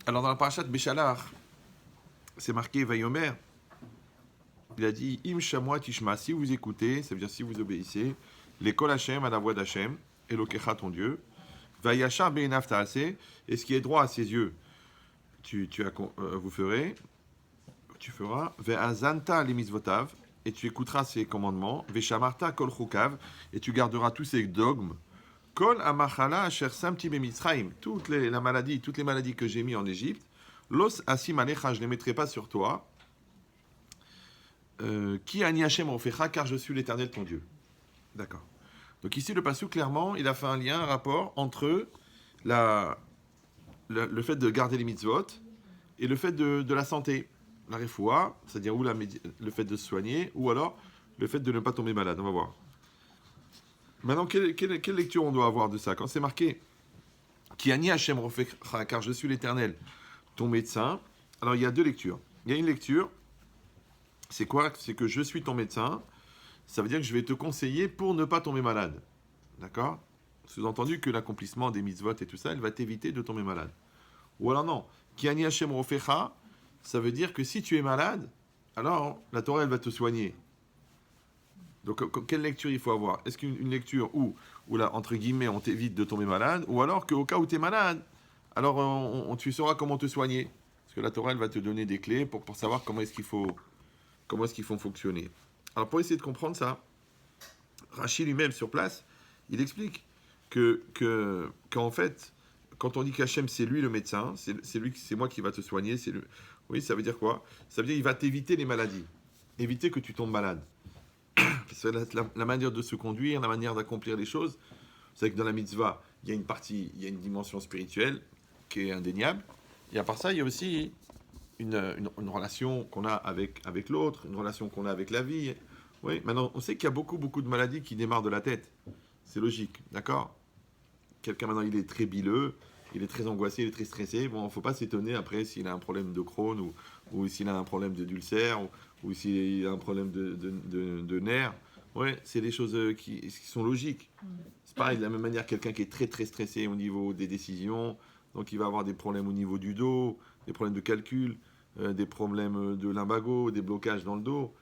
Alors dans la parashat Béchalach, c'est marqué Vayomer. Il a dit Im Shamwa Tishma, si vous écoutez, ça veut dire si vous obéissez, l'école Hachem à la voix d'Hachem, Elokecha ton Dieu, Vayachar Be'enav Ta'aseh, et ce qui est droit à ses yeux, vous ferez, tu feras, Ve'azanta les mitzvotav, et tu écouteras ses commandements, Ve'shamarta kol chukav, et tu garderas tous ses dogmes, Kol amachala asher samti be'mitzrayim, toutes les maladies que j'ai mis en Égypte, Los asim alecha, je ne les mettrai pas sur toi, Ki ani Hashem ofecha, car je suis l'Éternel ton Dieu. D'accord. Donc ici, le passage clairement, il a fait un lien, un rapport entre le fait de garder les mitzvot et le fait de la santé, la refoua, c'est-à-dire le fait de se soigner, ou alors le fait de ne pas tomber malade. On va voir. Maintenant, quelle lecture on doit avoir de ça? Quand c'est marqué Ki ani Hashem ofecha, car je suis l'Éternel ton médecin, alors il y a deux lectures. Il y a une lecture, c'est quoi? C'est que je suis ton médecin. Ça veut dire que je vais te conseiller pour ne pas tomber malade. D'accord? Sous-entendu que l'accomplissement des mitzvot et tout ça, elle va t'éviter de tomber malade. Ou alors non. Ki ani Hashem rofecha, ça veut dire que si tu es malade, alors la Torah, elle va te soigner. Donc, quelle lecture il faut avoir? Est-ce qu'une lecture où là, entre guillemets, on t'évite de tomber malade, ou alors qu'au cas où tu es malade, alors tu sauras comment te soigner? Parce que la Torah, elle va te donner des clés pour savoir comment est-ce qu'il faut fonctionner. Alors, pour essayer de comprendre ça, Rashi lui-même, sur place, il explique qu'en fait, quand on dit qu'Hachem, c'est lui le médecin, c'est moi qui va te soigner, oui, ça veut dire quoi? Ça veut dire qu'il va t'éviter les maladies, éviter que tu tombes malade. C'est la manière de se conduire, la manière d'accomplir les choses. C'est vrai que dans la mitzvah, il y a une dimension spirituelle qui est indéniable. Et à part ça, il y a aussi une relation qu'on a avec l'autre, une relation qu'on a avec la vie. Oui, maintenant, on sait qu'il y a beaucoup de maladies qui démarrent de la tête. C'est logique, d'accord? Quelqu'un maintenant, il est très bileux, il est très angoissé, il est très stressé. Bon, il ne faut pas s'étonner après s'il a un problème de Crohn ou s'il a un problème d'ulcère ou s'il a un problème de nerfs. Ouais, c'est des choses qui sont logiques. C'est pareil, de la même manière, quelqu'un qui est très très stressé au niveau des décisions, donc il va avoir des problèmes au niveau du dos, des problèmes de calcul, des problèmes de lumbago, des blocages dans le dos.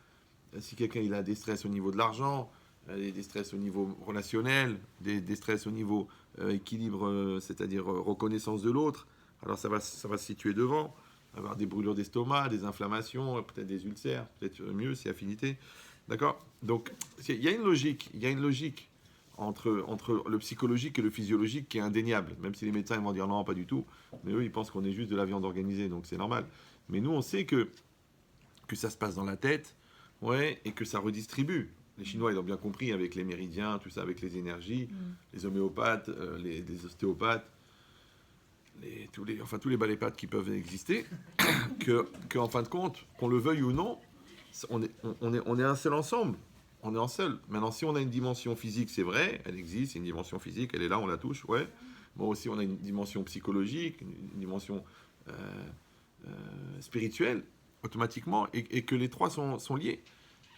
Si quelqu'un il a des stress au niveau de l'argent, des stress au niveau relationnel, des stress au niveau équilibre, c'est-à-dire reconnaissance de l'autre, alors ça va se situer devant, avoir des brûlures d'estomac, des inflammations, peut-être des ulcères, peut-être mieux si affinité. D'accord? Donc il y a une logique entre le psychologique et le physiologique qui est indéniable, même si les médecins ils vont dire non, pas du tout, mais eux ils pensent qu'on est juste de la viande organisée, donc c'est normal. Mais nous on sait que ça se passe dans la tête, ouais, et que ça redistribue. Les Chinois, ils ont bien compris avec les méridiens, tout ça, avec les énergies, les homéopathes, les ostéopathes, tous les balépathes qui peuvent exister, que en fin de compte, qu'on le veuille ou non, on est un seul ensemble. On est en seul. Maintenant, si on a une dimension physique, c'est vrai, elle existe, c'est une dimension physique, elle est là, on la touche, ouais. Bon, aussi, on a une dimension psychologique, une dimension spirituelle, automatiquement, et que les trois sont liés.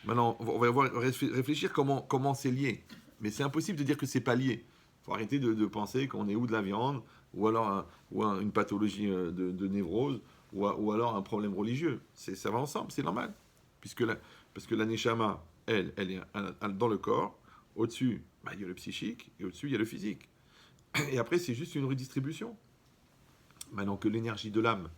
Maintenant, on va réfléchir comment c'est lié. Mais c'est impossible de dire que c'est pas lié. Il faut arrêter de penser qu'on est ou de la viande, ou alors une pathologie de névrose, ou alors un problème religieux. Ça va ensemble, c'est normal. Parce que la neshama, elle est dans le corps. Au-dessus, il y a le psychique, et au-dessus, il y a le physique. Et après, c'est juste une redistribution. Maintenant que l'énergie de l'âme,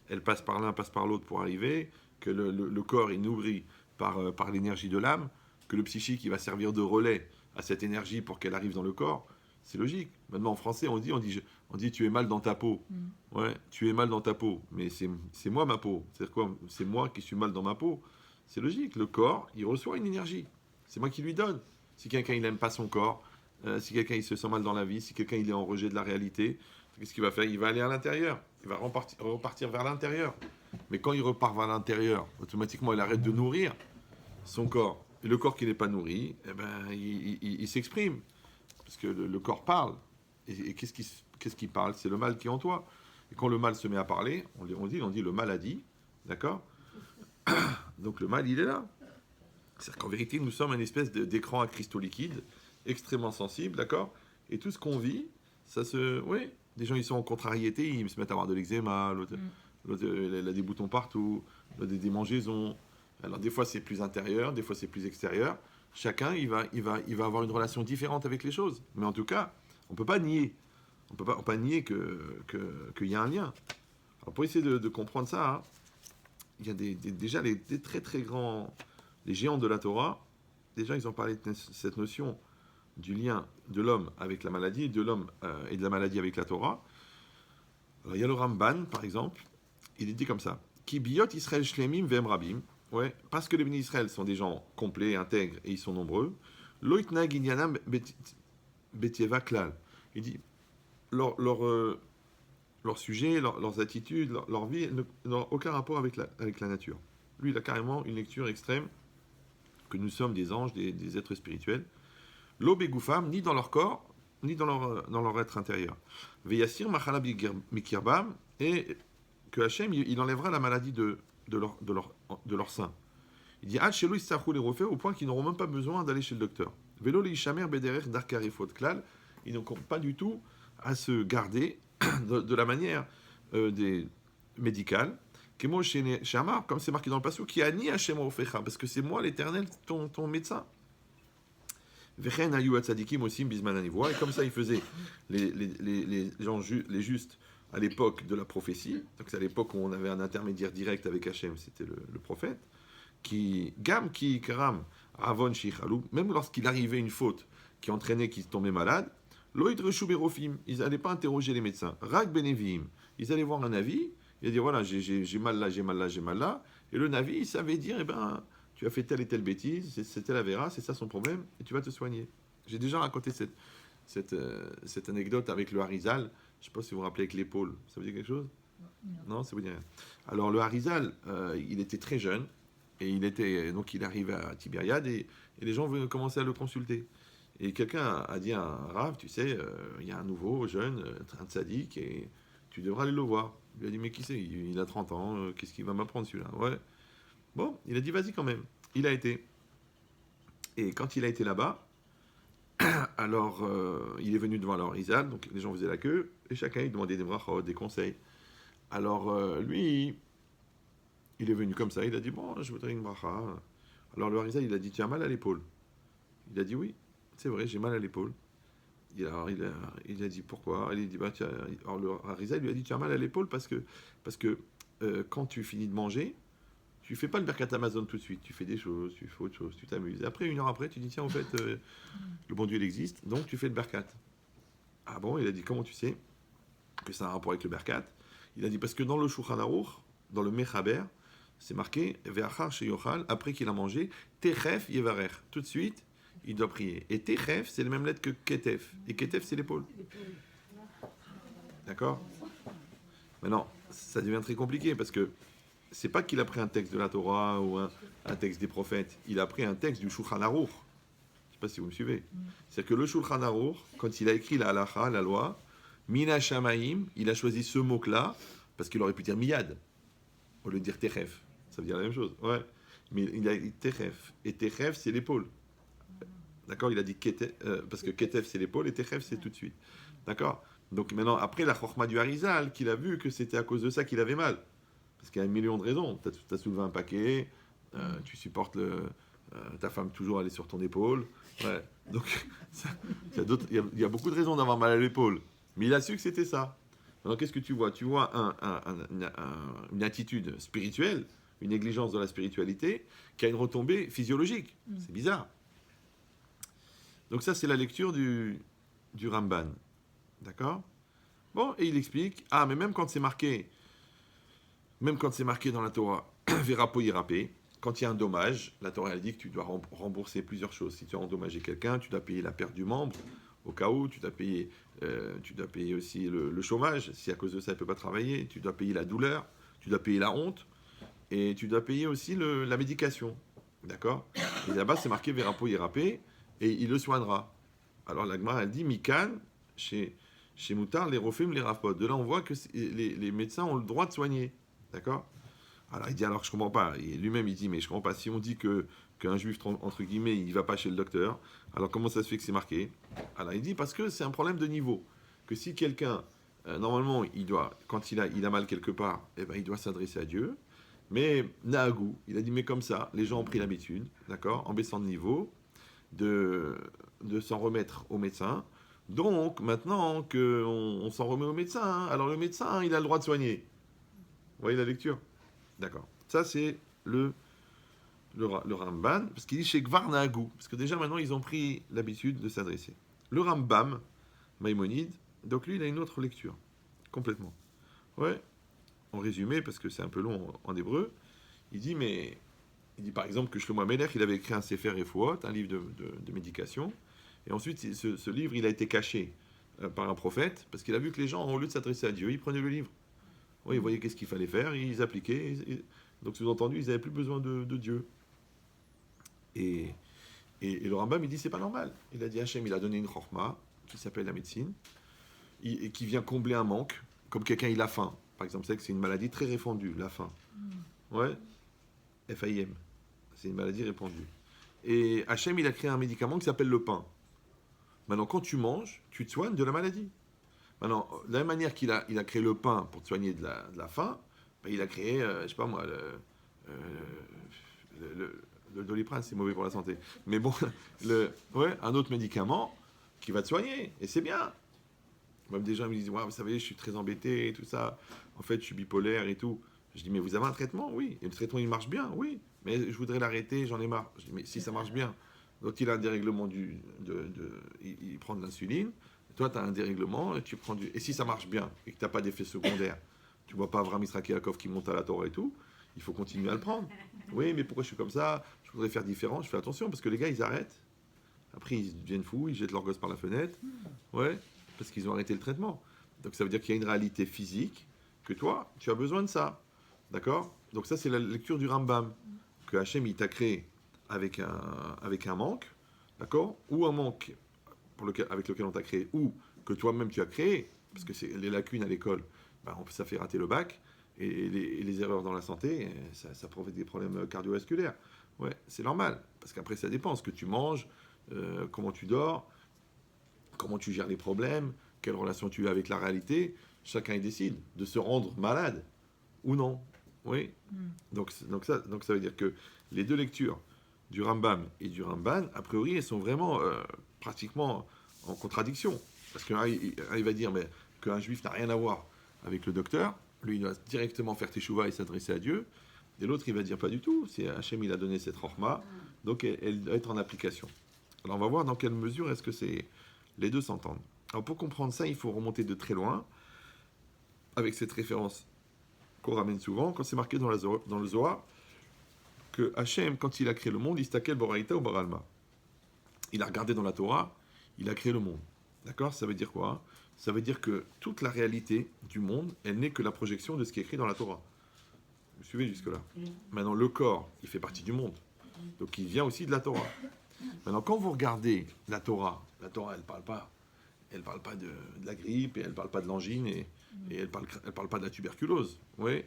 elle passe par l'un, passe par l'autre pour arriver, que le corps est nourri par l'énergie de l'âme, que le psychique il va servir de relais à cette énergie pour qu'elle arrive dans le corps, c'est logique. Maintenant en français on dit tu es mal dans ta peau. Ouais, tu es mal dans ta peau, mais c'est moi ma peau. C'est-à-dire quoi? C'est moi qui suis mal dans ma peau. C'est logique, le corps, il reçoit une énergie. C'est moi qui lui donne. Si quelqu'un il n'aime pas son corps, si quelqu'un il se sent mal dans la vie, si quelqu'un il est en rejet de la réalité, qu'est-ce qu'il va faire? Il va aller à l'intérieur. Il va repartir vers l'intérieur. Mais quand il repart vers l'intérieur, automatiquement, il arrête de nourrir son corps. Et le corps qui n'est pas nourri, eh ben, il s'exprime. Parce que le corps parle. Et qu'est-ce qui parle? C'est le mal qui est en toi. Et quand le mal se met à parler, on dit le mal a dit. D'accord? Donc le mal, il est là. C'est-à-dire qu'en vérité, nous sommes une espèce d'écran à cristaux liquides, extrêmement sensible. D'accord? Et tout ce qu'on vit, Oui, des gens, ils sont en contrariété, ils se mettent à avoir de l'eczéma, l'autre, elle a des boutons partout, l'autre, des démangeaisons. Alors, des fois, c'est plus intérieur, des fois, c'est plus extérieur. Chacun, il va avoir une relation différente avec les choses. Mais en tout cas, on ne peut pas nier. On peut pas nier qu'il y a un lien. Alors, pour essayer de comprendre ça, hein, il y a déjà des très très grands, les géants de la Torah, déjà, ils ont parlé de cette notion du lien de l'homme avec la maladie, de l'homme et de la maladie avec la Torah. Alors, il y a le Ramban, par exemple, il est dit comme ça. Ki biyot Israël shlemim vem rabim. Ouais, parce que les bénis Israël sont des gens complets, intègres et ils sont nombreux. Loitnag inyanam betieva klal. Il dit leur sujet, leurs attitudes, leur vie n'ont aucun rapport avec la nature. Lui, il a carrément une lecture extrême que nous sommes des anges, des êtres spirituels. L'eau bégoufam, ni dans leur corps, ni dans leur être intérieur. Veyassir machala mikirbam, et que Hachem, il enlèvera la maladie de leur sein. Il dit, chez lui, les refait au point qu'ils n'auront même pas besoin d'aller chez le docteur. Vélo li shamer bederech darkarifot klal, ils n'ont pas du tout à se garder de la manière médicale. Comme c'est marqué dans le passage, qui a ni Hachem ofecha, parce que c'est moi l'Éternel, ton médecin. Et comme ça, ils faisaient les gens les justes à l'époque de la prophétie. Donc c'est à l'époque où on avait un intermédiaire direct avec Hachem, c'était le prophète. Qui karam avon shichalou, même lorsqu'il arrivait une faute qui entraînait qu'ils tombaient malades, loïdreshu berofim, ils n'allaient pas interroger les médecins. Rak benevim, ils allaient voir un avis. Il a dit voilà, j'ai mal là, j'ai mal là, j'ai mal là. Et le navi, il savait dire, eh ben, tu as fait telle et telle bêtise, c'était la vera, c'est ça son problème, et tu vas te soigner. J'ai déjà raconté cette anecdote avec le Harizal. Je ne sais pas si vous vous rappelez avec l'épaule. Ça vous dit quelque chose? Non, ça vous dit rien. Alors le Harizal, il était très jeune, et il arrive à Tibériade, et les gens venaient commencer à le consulter. Et quelqu'un a dit à un Rav, tu sais, il y a un nouveau jeune, un tzaddik, et tu devras aller le voir. Il lui a dit, mais qui c'est? Il a 30 ans, qu'est-ce qu'il va m'apprendre celui-là? Ouais. Bon, il a dit, vas-y quand même. Il a été. Et quand il a été là-bas, alors il est venu devant leur Harizal, donc les gens faisaient la queue, et chacun il demandait des brachot, des conseils. Alors lui, il est venu comme ça, il a dit, bon, je voudrais une bracha. Alors le Harizal, il a dit, tu as mal à l'épaule? Il a dit, oui, c'est vrai, j'ai mal à l'épaule. Alors, il a dit pourquoi? Il a dit, alors le Harizal lui a dit, tu as mal à l'épaule parce que quand tu finis de manger, tu fais pas le Birkat Amazon tout de suite, tu fais des choses, tu fais autre chose, tu t'amuses. Et après, une heure après, tu dis, tiens, en fait, le bon Dieu, il existe, donc tu fais le Birkat. Ah bon? Il a dit, comment tu sais que ça a un rapport avec le Birkat? Il a dit, parce que dans le Shulchan Aruch, dans le Mechaber, c'est marqué, Ve'achar sheyochal, après qu'il a mangé, Techef yevarech, tout de suite, il doit prier. Et Techef, c'est la même lettre que Ketef. Et Ketef, c'est l'épaule. D'accord? Maintenant, ça devient très compliqué parce que c'est pas qu'il a pris un texte de la Torah ou un texte des prophètes. Il a pris un texte du Shulchan Aruch. Je sais pas si vous me suivez. C'est-à-dire que le Shulchan Aruch, quand il a écrit la halacha, la loi, Mina Shamaim, il a choisi ce mot-là parce qu'il aurait pu dire Miyad au lieu de dire Techef. Ça veut dire la même chose. Ouais. Mais il a dit Techef. Et Techef, c'est l'épaule. D'accord? Il a dit Ketef, parce que Ketef, c'est l'épaule et Techef, c'est tout de suite. D'accord? Donc maintenant, après la Chochma du Harizal, qu'il a vu que c'était à cause de ça qu'il avait mal. Parce qu'il y a 1 million de raisons. Tu as soulevé un paquet, tu supportes ta femme toujours aller sur ton épaule. Ouais. Donc, il y a beaucoup de raisons d'avoir mal à l'épaule. Mais il a su que c'était ça. Alors, qu'est-ce que tu vois? Tu vois une attitude spirituelle, une négligence de la spiritualité, qui a une retombée physiologique. C'est bizarre. Donc ça, c'est la lecture du Ramban. D'accord? Bon, et il explique, mais même quand c'est marqué dans la Torah, Verapo Irapé, quand il y a un dommage, la Torah elle dit que tu dois rembourser plusieurs choses. Si tu as endommagé quelqu'un, tu dois payer la perte du membre, au cas où, tu dois payer aussi le chômage, si à cause de ça il ne peut pas travailler, tu dois payer la douleur, tu dois payer la honte, et tu dois payer aussi la médication. D'accord? Et là-bas, c'est marqué Verapo Irapé, et il le soignera. Alors la Gemara, elle dit, Mikan, chez Moutar, les Rofim, les Rafpot. De là, on voit que les médecins ont le droit de soigner. D'accord? Alors il dit, alors je comprends pas. Et lui-même, il dit, mais je comprends pas. Si on dit qu'un juif, entre guillemets, il va pas chez le docteur, alors comment ça se fait que c'est marqué? Alors il dit, parce que c'est un problème de niveau. que si quelqu'un, normalement, quand il a mal quelque part, eh ben, il doit s'adresser à Dieu. Mais Nahagou, il a dit, mais comme ça, les gens ont pris l'habitude, d'accord, en baissant de niveau, de, de s'en remettre au médecin. Donc, maintenant qu'on s'en remet au médecin, hein, alors le médecin, il a le droit de soigner. Vous voyez la lecture? D'accord. Ça, c'est le Ramban, parce qu'il dit chez Gvar Nahagou, parce que déjà maintenant, ils ont pris l'habitude de s'adresser. Le Rambam, Maïmonide, donc lui, il a une autre lecture, complètement. Ouais, en résumé, parce que c'est un peu long en hébreu, il dit, par exemple que Shlomo Amelech, il avait écrit un Sefer Refuot, un livre de médication, et ensuite, ce livre, il a été caché par un prophète, parce qu'il a vu que les gens, au lieu de s'adresser à Dieu, ils prenaient le livre. Oui, ils voyaient qu'est-ce qu'il fallait faire, ils appliquaient, donc sous-entendu, ils n'avaient plus besoin de Dieu. Et le Rambam, il dit, c'est pas normal. Il a dit, Hachem, il a donné une chorma, qui s'appelle la médecine, et qui vient combler un manque, comme quelqu'un, il a faim. Par exemple, c'est que c'est une maladie très répandue, la faim. Ouais, FAIM. C'est une maladie répandue. Et Hachem, il a créé un médicament qui s'appelle le pain. Maintenant, quand tu manges, tu te soignes de la maladie. Maintenant, de la même manière qu'il a créé le pain pour te soigner de la faim, ben, il a créé, je sais pas moi, le Doliprane, c'est mauvais pour la santé. Mais bon, un autre médicament qui va te soigner. Et c'est bien. Même des gens me disent, ouais, vous savez, je suis très embêté et tout ça. En fait, je suis bipolaire et tout. Je dis, mais vous avez un traitement? Oui. Et le traitement, il marche bien? Oui. Mais je voudrais l'arrêter, j'en ai marre. Je dis, mais si ça marche bien. Donc, il a un dérèglement il prend de l'insuline. Toi, tu as un dérèglement, et tu prends et si ça marche bien et que tu n'as pas d'effet secondaire, tu ne vois pas Avram Israkiakov qui monte à la Torah et tout, il faut continuer à le prendre. Oui, mais pourquoi je suis comme ça? Je voudrais faire différent. Je fais attention parce que les gars, ils arrêtent. Après, ils deviennent fous, ils jettent leur gosse par la fenêtre. Ouais, parce qu'ils ont arrêté le traitement. Donc, ça veut dire qu'il y a une réalité physique que toi, tu as besoin de ça. D'accord? Donc, ça, c'est la lecture du Rambam. Que Hachem, il t'a créé avec un manque. D'accord? Ou un manque avec lequel on t'a créé, ou que toi-même tu as créé, parce que c'est les lacunes à l'école, ben, ça fait rater le bac, et les erreurs dans la santé, ça provoque des problèmes cardiovasculaires. Ouais, c'est normal, parce qu'après ça dépend, ce que tu manges, comment tu dors, comment tu gères les problèmes, quelle relation tu as avec la réalité, chacun y décide de se rendre malade ou non. Oui. Donc ça veut dire que les deux lectures du Rambam et du Ramban, a priori, elles sont vraiment pratiquement en contradiction. Parce qu'un il va dire mais, qu'un juif n'a rien à voir avec le docteur, lui, il doit directement faire teshuva et s'adresser à Dieu, et l'autre, il va dire pas du tout, c'est Hachem, il a donné cette chorma, donc elle doit être en application. Alors on va voir dans quelle mesure est-ce que les deux s'entendent. Alors pour comprendre ça, il faut remonter de très loin, avec cette référence qu'on ramène souvent, quand c'est marqué dans le Zohar, que Hachem, quand il a créé le monde, il stakel boraïta ou baralma. Il a regardé dans la Torah, il a créé le monde. D'accord? Ça veut dire quoi? Ça veut dire que toute la réalité du monde, elle n'est que la projection de ce qui est écrit dans la Torah. Vous suivez jusque-là? Maintenant, le corps, il fait partie du monde. Donc, il vient aussi de la Torah. Maintenant, quand vous regardez la Torah, elle parle pas. Elle parle pas de la grippe, et elle parle pas de l'angine, et elle parle pas de la tuberculose. Oui?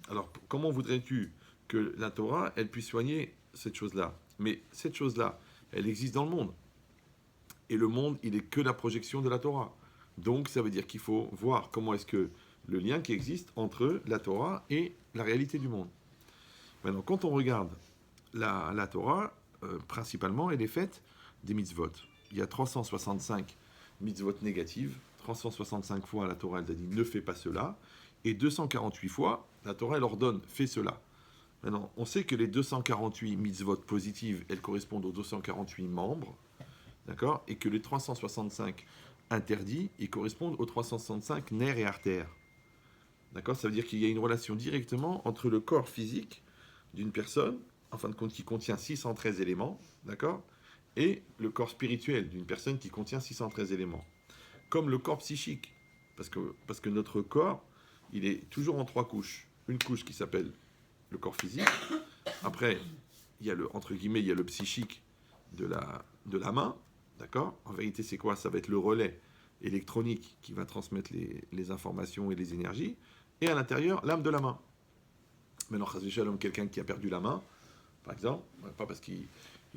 Alors, comment voudrais-tu que la Torah, elle puisse soigner cette chose-là? Mais cette chose-là, elle existe dans le monde. Et le monde, il est que la projection de la Torah. Donc, ça veut dire qu'il faut voir comment est-ce que le lien qui existe entre la Torah et la réalité du monde. Maintenant, quand on regarde la Torah, principalement, elle est faite des mitzvot. Il y a 365 mitzvot négatives. 365 fois, la Torah, elle a dit ne fais pas cela. Et 248 fois, la Torah, elle ordonne fais cela. Maintenant, on sait que les 248 mitzvot positives, elles correspondent aux 248 membres. D'accord? Et que les 365 interdits, ils correspondent aux 365 nerfs et artères. D'accord? Ça veut dire qu'il y a une relation directement entre le corps physique d'une personne, en fin de compte, qui contient 613 éléments, d'accord? Et le corps spirituel d'une personne qui contient 613 éléments. Comme le corps psychique. Parce que notre corps, il est toujours en 3 couches. Une couche qui s'appelle le corps physique. Après, il y a entre guillemets, il y a le psychique de la main. D'accord? En vérité, c'est quoi? Ça va être le relais électronique qui va transmettre les informations et les énergies. Et à l'intérieur, l'âme de la main. Maintenant, quelqu'un qui a perdu la main, par exemple, pas parce qu'il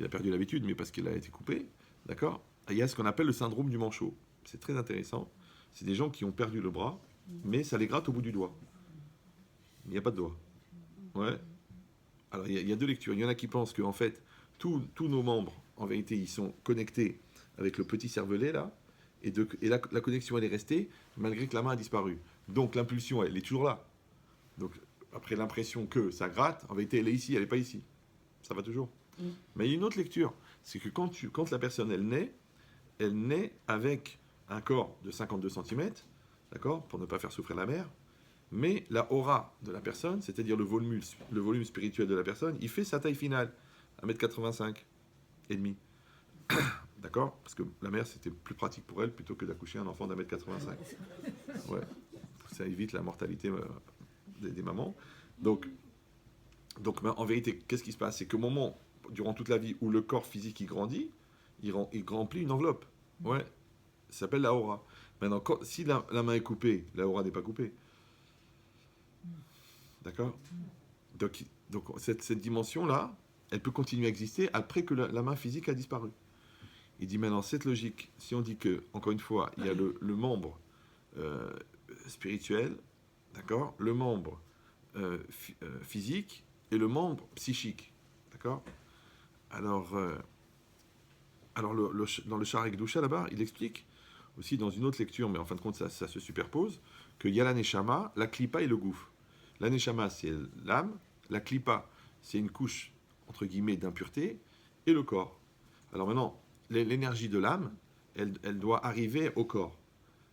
a perdu l'habitude, mais parce qu'il a été coupé, d'accord? Il y a ce qu'on appelle le syndrome du manchot. C'est très intéressant. c'est des gens qui ont perdu le bras, mais ça les gratte au bout du doigt. Il n'y a pas de doigt. Ouais. Alors, il y a deux lectures. Il y en a qui pensent qu'en fait, tous nos membres, en vérité, ils sont connectés avec le petit cervelet, là, et la connexion, elle est restée, malgré que la main a disparu. Donc, l'impulsion, elle est toujours là. Donc, après l'impression que ça gratte, en vérité, elle est ici, elle n'est pas ici. Ça va toujours. Mais il y a une autre lecture. C'est que quand la personne, elle naît avec un corps de 52 cm, d'accord, pour ne pas faire souffrir la mère, mais la aura de la personne, c'est-à-dire le volume spirituel de la personne, il fait sa taille finale, 1m85 et demi. D'accord? Parce que la mère, c'était plus pratique pour elle plutôt que d'accoucher un enfant d'1m85. Ouais. Ça évite la mortalité des mamans. Donc, en vérité, qu'est-ce qui se passe? C'est qu'au moment, durant toute la vie, où le corps physique il grandit, il remplit une enveloppe. Ouais. Ça s'appelle la aura. Maintenant, si la main est coupée, la aura n'est pas coupée. D'accord? Donc cette dimension-là, elle peut continuer à exister après que la main physique a disparu. Il dit maintenant, cette logique, si on dit que, encore une fois, il y a le membre spirituel, d'accord, le membre physique et le membre psychique, d'accord. Alors dans le Sha'ar HaKdusha, là-bas, il explique, aussi dans une autre lecture, mais en fin de compte, ça se superpose, qu'il y a la Neshama, la Klippa et le gouffre. La Neshama, c'est l'âme, la Klippa, c'est une couche, entre guillemets, d'impureté, et le corps. Alors maintenant, l'énergie de l'âme, elle doit arriver au corps.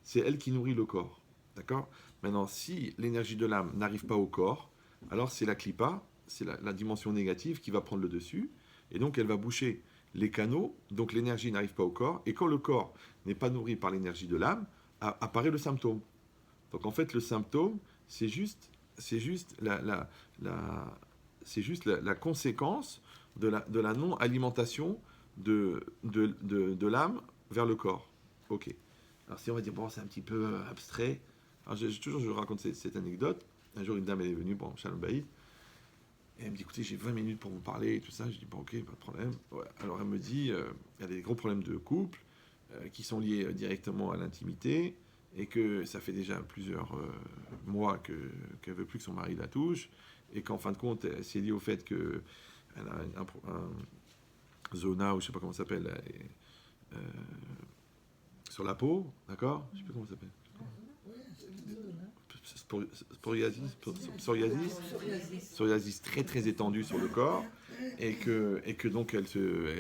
C'est elle qui nourrit le corps. D'accord? Maintenant, si l'énergie de l'âme n'arrive pas au corps, alors c'est la Klippa, c'est la dimension négative qui va prendre le dessus, et donc elle va boucher les canaux, donc l'énergie n'arrive pas au corps, et quand le corps n'est pas nourri par l'énergie de l'âme, apparaît le symptôme. Donc en fait, le symptôme, c'est juste la conséquence de la non-alimentation de l'âme vers le corps. Ok. Alors si on va dire, bon, c'est un petit peu abstrait. Alors je raconte cette anecdote. Un jour, une dame, elle est venue, bon, Shalom Baïd, et elle me dit, écoutez, j'ai 20 minutes pour vous parler et tout ça. Je dis, bon, ok, pas de problème. Ouais. Alors elle me dit, il y a des gros problèmes de couple qui sont liés directement à l'intimité, et que ça fait déjà plusieurs mois qu'elle ne veut plus que son mari la touche, et qu'en fin de compte, c'est lié au fait qu'elle a un zona, ou je ne sais pas comment ça s'appelle, sur la peau, d'accord? Je ne sais pas comment ça s'appelle. Psoriasis très très étendue sur le corps, et que donc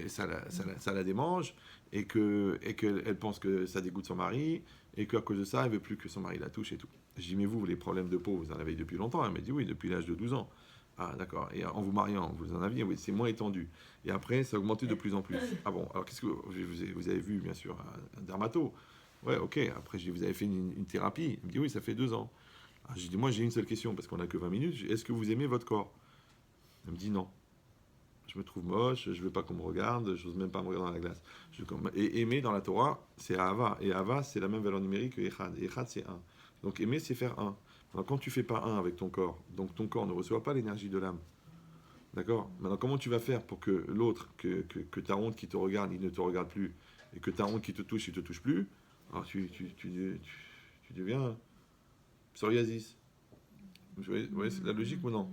ça la démange, et qu'elle pense que ça dégoûte son mari, et qu'à cause de ça, elle veut plus que son mari la touche et tout. Je dis, mais vous, les problèmes de peau, vous en avez depuis longtemps? Elle m'a dit, oui, depuis l'âge de 12 ans. Ah, d'accord. Et en vous mariant, vous en aviez? Oui, c'est moins étendu. Et après, ça a augmenté de plus en plus. Ah bon, alors qu'est-ce que vous avez vu, bien sûr, un dermato? Ouais, ok. Après, je dis, vous avez fait une thérapie? Il me dit, oui, ça fait 2 ans. Ah, je dis, moi, j'ai une seule question, parce qu'on n'a que 20 minutes. Est-ce que vous aimez votre corps? Elle me dit, non. Je me trouve moche, je ne veux pas qu'on me regarde, je n'ose même pas me regarder dans la glace. Et aimer dans la Torah, c'est Ahava. Et Ahava, c'est la même valeur numérique que Echad. Et Echad, c'est 1. Donc aimer, c'est faire 1. Alors, quand tu ne fais pas 1 avec ton corps, donc ton corps ne reçoit pas l'énergie de l'âme. D'accord? Maintenant, comment tu vas faire pour que l'autre, que ta honte qui te regarde, il ne te regarde plus, et que ta honte qui te touche, il ne te touche plus? Alors tu deviens psoriasis. Vous voyez, c'est la logique ou non?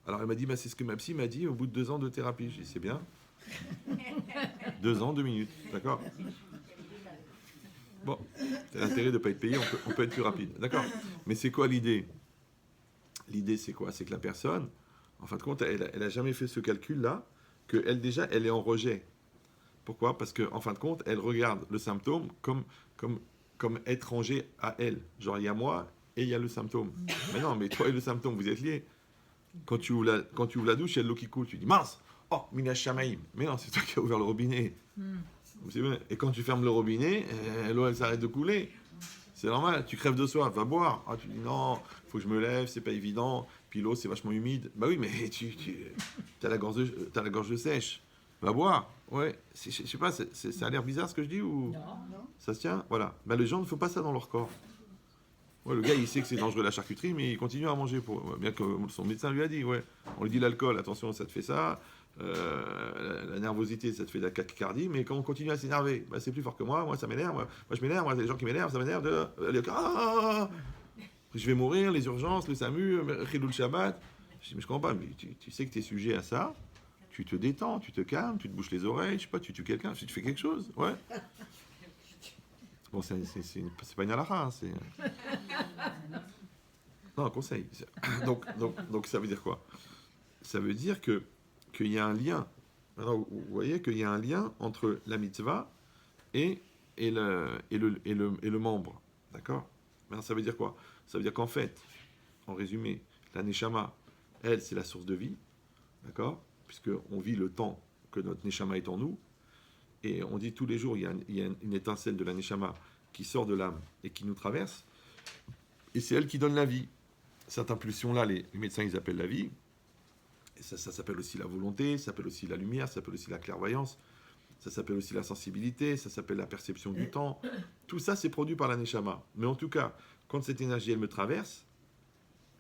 Alors elle m'a dit, bah, c'est ce que ma psy m'a dit au bout de 2 ans de thérapie. J'ai dit, c'est bien. 2 ans, 2 minutes, d'accord? Bon, c'est l'intérêt de ne pas être payé, on peut être plus rapide, d'accord? Mais c'est quoi l'idée? L'idée, c'est quoi? C'est que la personne, en fin de compte, elle n'a jamais fait ce calcul-là, qu'elle, déjà, elle est en rejet. Pourquoi? Parce qu'en fin de compte, elle regarde le symptôme comme étranger à elle. Genre, il y a moi et il y a le symptôme. Mais non, mais toi et le symptôme, vous êtes liés. Quand tu ouvres la douche, il y a de l'eau qui coule. Tu dis, mince! Oh, Minash Shamaïm. Mais non, c'est toi qui as ouvert le robinet. Et quand tu fermes le robinet, l'eau, elle s'arrête de couler. C'est normal, tu crèves de soif, va boire. Ah, tu dis, non, il faut que je me lève, c'est pas évident. Puis l'eau, c'est vachement humide. Bah oui, mais tu as la gorge sèche. Va boire. Ouais, je sais pas, ça a l'air bizarre ce que je dis ou... Non. Ça se tient? Voilà. Bah, les gens ne font pas ça dans leur corps. Ouais, le gars, il sait que c'est dangereux la charcuterie, mais il continue à manger. Bien que son médecin lui a dit, ouais. On lui dit l'alcool, attention, ça te fait ça. la nervosité, ça te fait de la tachycardie, mais quand on continue à s'énerver, bah, c'est plus fort que moi ça m'énerve, moi je m'énerve, moi les gens qui m'énervent, ça m'énerve, je vais mourir, les urgences, le SAMU, Khilul Shabbat. Je dis, mais je comprends pas, mais tu sais que tu es sujet à ça, tu te détends, tu te calmes, tu te bouches les oreilles, je sais pas, tu tues quelqu'un, tu fais quelque chose, ouais. Bon, c'est pas une halakha, hein, c'est... Non, un conseil. Donc ça veut dire quoi? Ça veut dire qu'il y a un lien. Alors, vous voyez qu'il y a un lien entre la mitzvah et le membre. D'accord? Alors, ça veut dire quoi? Ça veut dire qu'en fait, en résumé, la neshama, elle, c'est la source de vie. D'accord? Puisqu'on vit le temps que notre neshama est en nous. Et on dit tous les jours, il y a une étincelle de la neshama qui sort de l'âme et qui nous traverse. Et c'est elle qui donne la vie. Cette impulsion-là, les médecins, ils appellent la vie. Et ça s'appelle aussi la volonté, ça s'appelle aussi la lumière, ça s'appelle aussi la clairvoyance, ça s'appelle aussi la sensibilité, ça s'appelle la perception du temps. Tout ça, c'est produit par la neshama. Mais en tout cas, quand cette énergie, elle me traverse,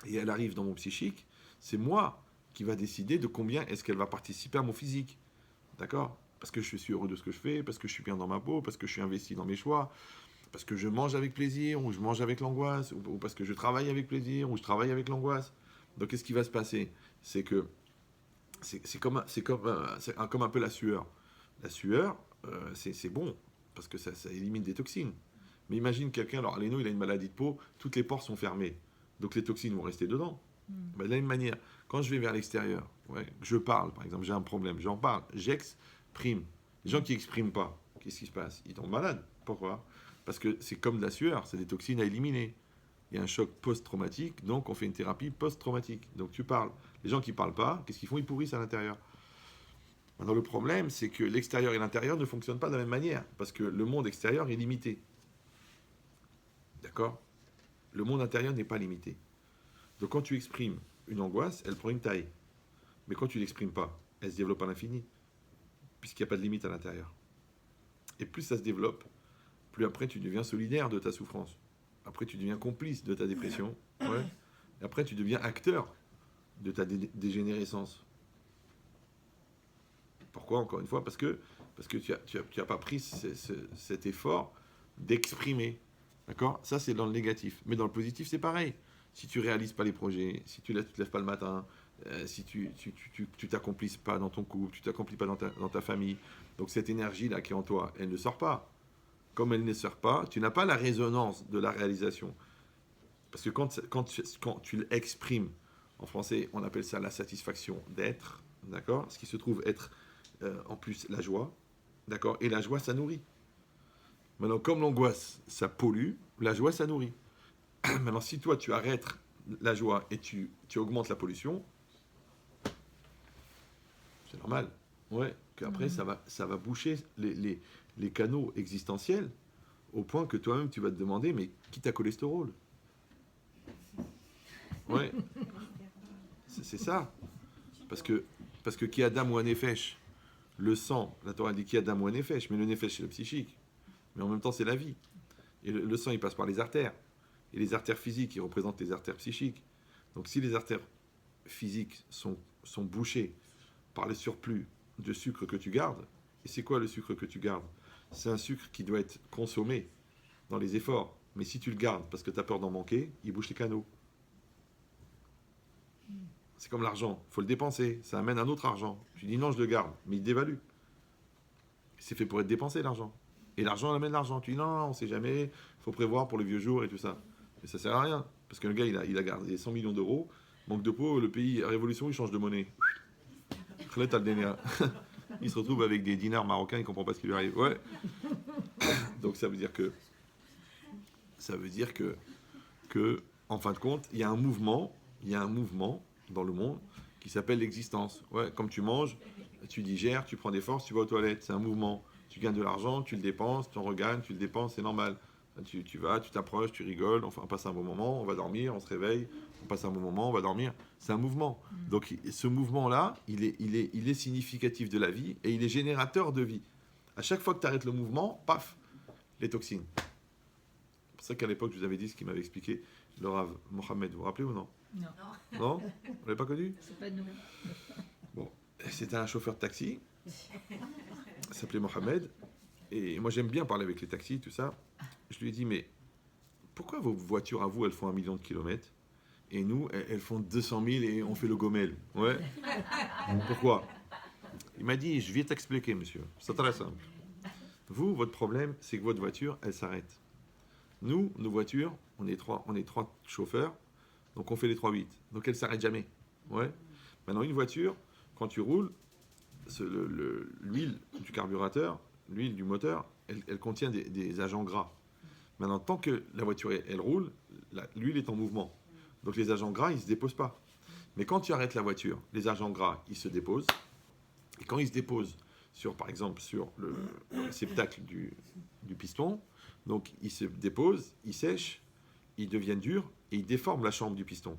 et elle arrive dans mon psychique, c'est moi qui va décider de combien est-ce qu'elle va participer à mon physique. D'accord? Parce que je suis heureux de ce que je fais, parce que je suis bien dans ma peau, parce que je suis investi dans mes choix, parce que je mange avec plaisir, ou je mange avec l'angoisse, ou parce que je travaille avec plaisir, ou je travaille avec l'angoisse. Donc, qu'est-ce qui va se passer? C'est que c'est comme un peu la sueur. La sueur, c'est bon, parce que ça élimine des toxines. Mais imagine quelqu'un, alors Léno, il a une maladie de peau, toutes les pores sont fermées. Donc les toxines vont rester dedans. Bah, de la même manière, quand je vais vers l'extérieur, je parle, par exemple, j'ai un problème, j'en parle, j'exprime. Les gens qui n'expriment pas, qu'est-ce qui se passe? Ils tombent malades. Pourquoi? Parce que c'est comme de la sueur, c'est des toxines à éliminer. Il y a un choc post-traumatique, donc on fait une thérapie post-traumatique. Donc tu parles. Les gens qui ne parlent pas, qu'est-ce qu'ils font? Ils pourrissent à l'intérieur. Maintenant, le problème, c'est que l'extérieur et l'intérieur ne fonctionnent pas de la même manière, parce que le monde extérieur est limité. D'accord? Le monde intérieur n'est pas limité. Donc quand tu exprimes une angoisse, elle prend une taille. Mais quand tu ne l'exprimes pas, elle se développe à l'infini, puisqu'il n'y a pas de limite à l'intérieur. Et plus ça se développe, plus après tu deviens solidaire de ta souffrance. Après tu deviens complice de ta dépression. Ouais. Et après tu deviens acteur de ta dégénérescence. Pourquoi, encore une fois? Parce que tu as pas pris cet effort d'exprimer. D'accord? Ça, c'est dans le négatif. Mais dans le positif, c'est pareil. Si tu réalises pas les projets, si tu ne te lèves pas le matin, si tu t'accomplis pas dans ton couple, tu t'accomplis pas dans ta famille, donc cette énergie-là qui est en toi, elle ne sort pas. Comme elle ne sort pas, tu n'as pas la résonance de la réalisation. Parce que quand tu l'exprimes, en français, on appelle ça la satisfaction d'être, d'accord? Ce qui se trouve être en plus la joie, d'accord? Et la joie, ça nourrit. Maintenant, comme l'angoisse, ça pollue, la joie, ça nourrit. Maintenant, si toi, tu arrêtes la joie et tu augmentes la pollution, c'est normal. Ouais, qu'après, ça va boucher les canaux existentiels au point que toi-même, tu vas te demander, mais qui t'a cholestérol? Ouais, c'est ça. Parce que qui Adam ou un nefesh, le sang, la Torah dit qui Adam ou un nefesh, mais le nefesh, c'est le psychique. Mais en même temps, c'est la vie. Et le sang, il passe par les artères. Et les artères physiques, ils représentent les artères psychiques. Donc si les artères physiques sont bouchées par le surplus de sucre que tu gardes, et c'est quoi le sucre que tu gardes? C'est un sucre qui doit être consommé dans les efforts. Mais si tu le gardes parce que tu as peur d'en manquer, il bouche les canaux. C'est comme l'argent, il faut le dépenser, ça amène un autre argent. Tu dis non, je le garde, mais il dévalue. C'est fait pour être dépensé, l'argent. Et l'argent amène l'argent. Tu dis non, on ne sait jamais, il faut prévoir pour les vieux jours et tout ça. Mais ça sert à rien. Parce que le gars, il a gardé 100 millions d'euros, manque de peau, le pays, révolution, il change de monnaie. Il se retrouve avec des dinars marocains, il ne comprend pas ce qui lui arrive. Ouais. Donc ça veut dire que, en fin de compte, il y a un mouvement dans le monde qui s'appelle l'existence. Ouais, comme tu manges, tu digères, tu prends des forces, tu vas aux toilettes, c'est un mouvement. Tu gagnes de l'argent, tu le dépenses, tu en regagnes, tu le dépenses, c'est normal. Tu vas, tu t'approches, tu rigoles, enfin, on passe un bon moment, on va dormir, on se réveille, on passe un bon moment, on va dormir. C'est un mouvement. Donc ce mouvement-là, il est significatif de la vie et il est générateur de vie. À chaque fois que tu arrêtes le mouvement, paf, les toxines. C'est pour ça qu'à l'époque, je vous avais dit ce qu'il m'avait expliqué le Rav Mohamed. Vous vous rappelez ou non? Non. Non? Vous l'avez pas connu? C'est pas nous. Bon. C'était un chauffeur de taxi, il s'appelait Mohamed, et moi j'aime bien parler avec les taxis, tout ça. Je lui ai dit, mais pourquoi vos voitures à vous, elles font 1 million de kilomètres, et nous, elles font 200 000 et on fait le gomel? Ouais. Pourquoi? Il m'a dit, je vais t'expliquer, monsieur. C'est très simple. Vous, votre problème, c'est que votre voiture, elle s'arrête. Nous, nos voitures, on est trois chauffeurs, donc on fait les 3-8. Donc elle ne s'arrête jamais. Ouais. Maintenant, une voiture, quand tu roules, l'huile du carburateur, l'huile du moteur, elle contient des agents gras. Maintenant, tant que la voiture elle roule, l'huile est en mouvement. Donc les agents gras, ils ne se déposent pas. Mais quand tu arrêtes la voiture, les agents gras, ils se déposent. Et quand ils se déposent, par exemple, sur le réceptacle du piston, donc ils se déposent, ils sèchent, ils deviennent durs et ils déforment la chambre du piston.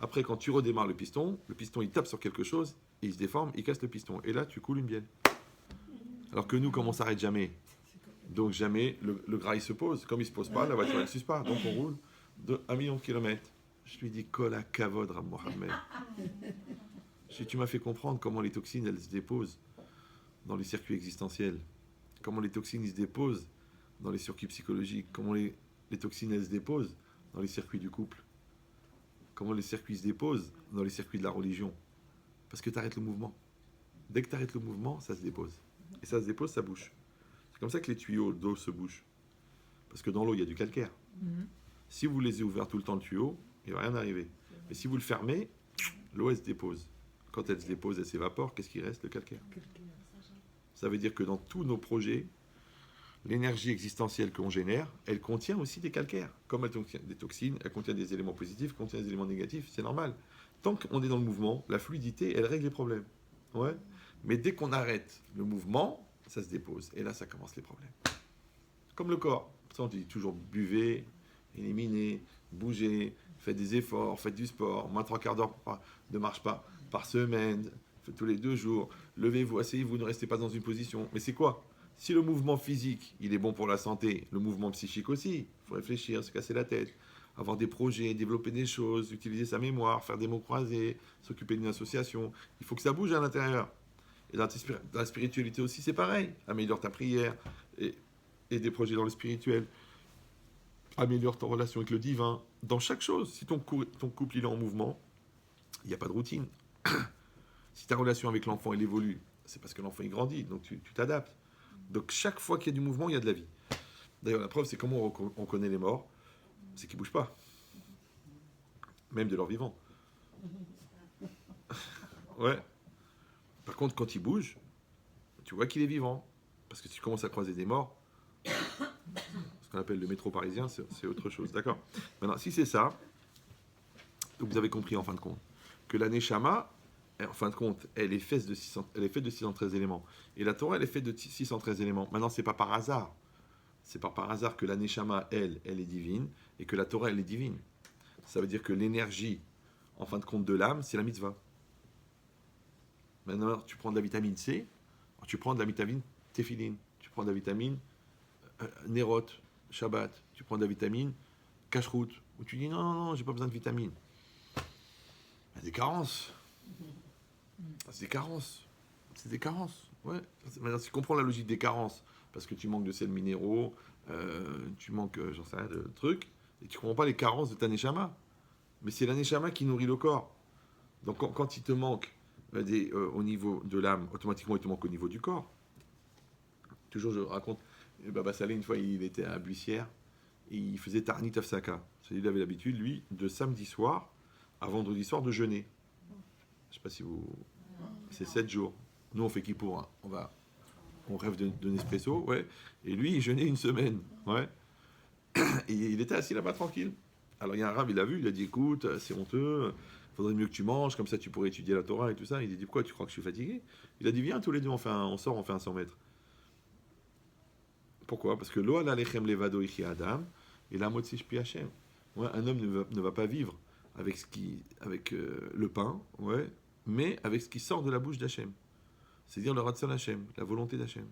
Après, quand tu redémarres le piston, il tape sur quelque chose et il se déforme, il casse le piston. Et là, tu coules une bielle. Alors que nous, comme on ne s'arrête jamais, donc jamais le gras il se pose. Comme il ne se pose pas, la voiture elle ne s'use pas. Donc on roule de 1 million de kilomètres. Je lui dis, Kola Kavod, Rab Mohammed. Tu m'as fait comprendre comment les toxines elles se déposent dans les circuits existentiels. Comment les toxines ils se déposent dans les circuits psychologiques. Comment les toxines elles se déposent dans les circuits du couple. Comment les circuits se déposent dans les circuits de la religion. Parce que tu arrêtes le mouvement. Dès que tu arrêtes le mouvement, ça se dépose. Et ça se dépose, ça bouche. C'est comme ça que les tuyaux d'eau se bouchent. Parce que dans l'eau, il y a du calcaire. Si vous les avez ouverts tout le temps le tuyau, il ne va rien arriver. Mais si vous le fermez, l'eau, elle se dépose. Quand elle se dépose, elle s'évapore. Qu'est-ce qui reste? Le calcaire. Ça veut dire que dans tous nos projets, l'énergie existentielle qu'on génère, elle contient aussi des calcaires. Comme elle contient des toxines, elle contient des éléments positifs, elle contient des éléments négatifs, c'est normal. Tant qu'on est dans le mouvement, la fluidité, elle règle les problèmes. Ouais. Mais dès qu'on arrête le mouvement, ça se dépose. Et là, ça commence les problèmes. Comme le corps. Ça, on dit toujours buvez, éliminez, bougez, faites des efforts, faites du sport, moins 3/4 d'heure de marche pas par semaine, faites tous les 2 jours, levez-vous, asseyez-vous, ne restez pas dans une position. Mais c'est quoi? Si le mouvement physique, il est bon pour la santé, le mouvement psychique aussi, il faut réfléchir, se casser la tête, avoir des projets, développer des choses, utiliser sa mémoire, faire des mots croisés, s'occuper d'une association. Il faut que ça bouge à l'intérieur. Et dans la spiritualité aussi, c'est pareil. Améliore ta prière et des projets dans le spirituel. Améliore ta relation avec le divin. Dans chaque chose, si ton couple il est en mouvement, il n'y a pas de routine. Si ta relation avec l'enfant elle évolue, c'est parce que l'enfant il grandit, donc tu t'adaptes. Donc chaque fois qu'il y a du mouvement, il y a de la vie. D'ailleurs, la preuve, c'est comment on connaît les morts, c'est qu'ils ne bougent pas. Même de leur vivant. Ouais. Par contre, quand il bouge, tu vois qu'il est vivant. Parce que si tu commences à croiser des morts, ce qu'on appelle le métro parisien, c'est autre chose. D'accord? Maintenant, si c'est ça, vous avez compris en fin de compte que la Neshama, en fin de compte, elle est faite de 613 éléments. Et la Torah, elle est faite de 613 éléments. Maintenant, c'est pas par hasard. C'est pas par hasard que la Neshama, elle est divine, et que la Torah, elle est divine. Ça veut dire que l'énergie, en fin de compte, de l'âme, c'est la mitzvah. Maintenant, tu prends de la vitamine C, tu prends de la vitamine téphiline, tu prends de la vitamine Nerot, Shabbat, tu prends de la vitamine Kashrut, où tu dis non, j'ai pas besoin de vitamines. Il y a des carences. C'est des carences. Ouais. Maintenant, si tu comprends la logique des carences, parce que tu manques de sels minéraux, tu manques, j'en sais rien, de trucs, et tu comprends pas les carences de ta neshama. Mais c'est la neshama qui nourrit le corps. Donc quand il te manque au niveau de l'âme, automatiquement il te manque au niveau du corps. Toujours je raconte, Baba Saleh, une fois il était à Buissière, et il faisait Tarnit Afsaka. Il avait l'habitude, lui, de samedi soir à vendredi soir de jeûner. Je sais pas si vous... C'est 7 jours. Nous on fait Kippour, hein. On rêve de Nespresso, ouais. Et lui il jeûnait une semaine, ouais. Et il était assis là-bas tranquille. Alors il y a un rab, il l'a vu, il a dit écoute, c'est honteux, faudrait mieux que tu manges, comme ça tu pourrais étudier la Torah et tout ça. Il a dit pourquoi tu crois que je suis fatigué? Il a dit viens tous les deux, on sort, on fait un 100 mètres. Pourquoi? Parce que lo ala lechem levado ichi adam et la motzi shpi Hashem. Ouais, un homme ne va pas vivre avec le pain, ouais, mais avec ce qui sort de la bouche d'Hachem. C'est-à-dire le ratzon Hachem, la volonté d'Hachem.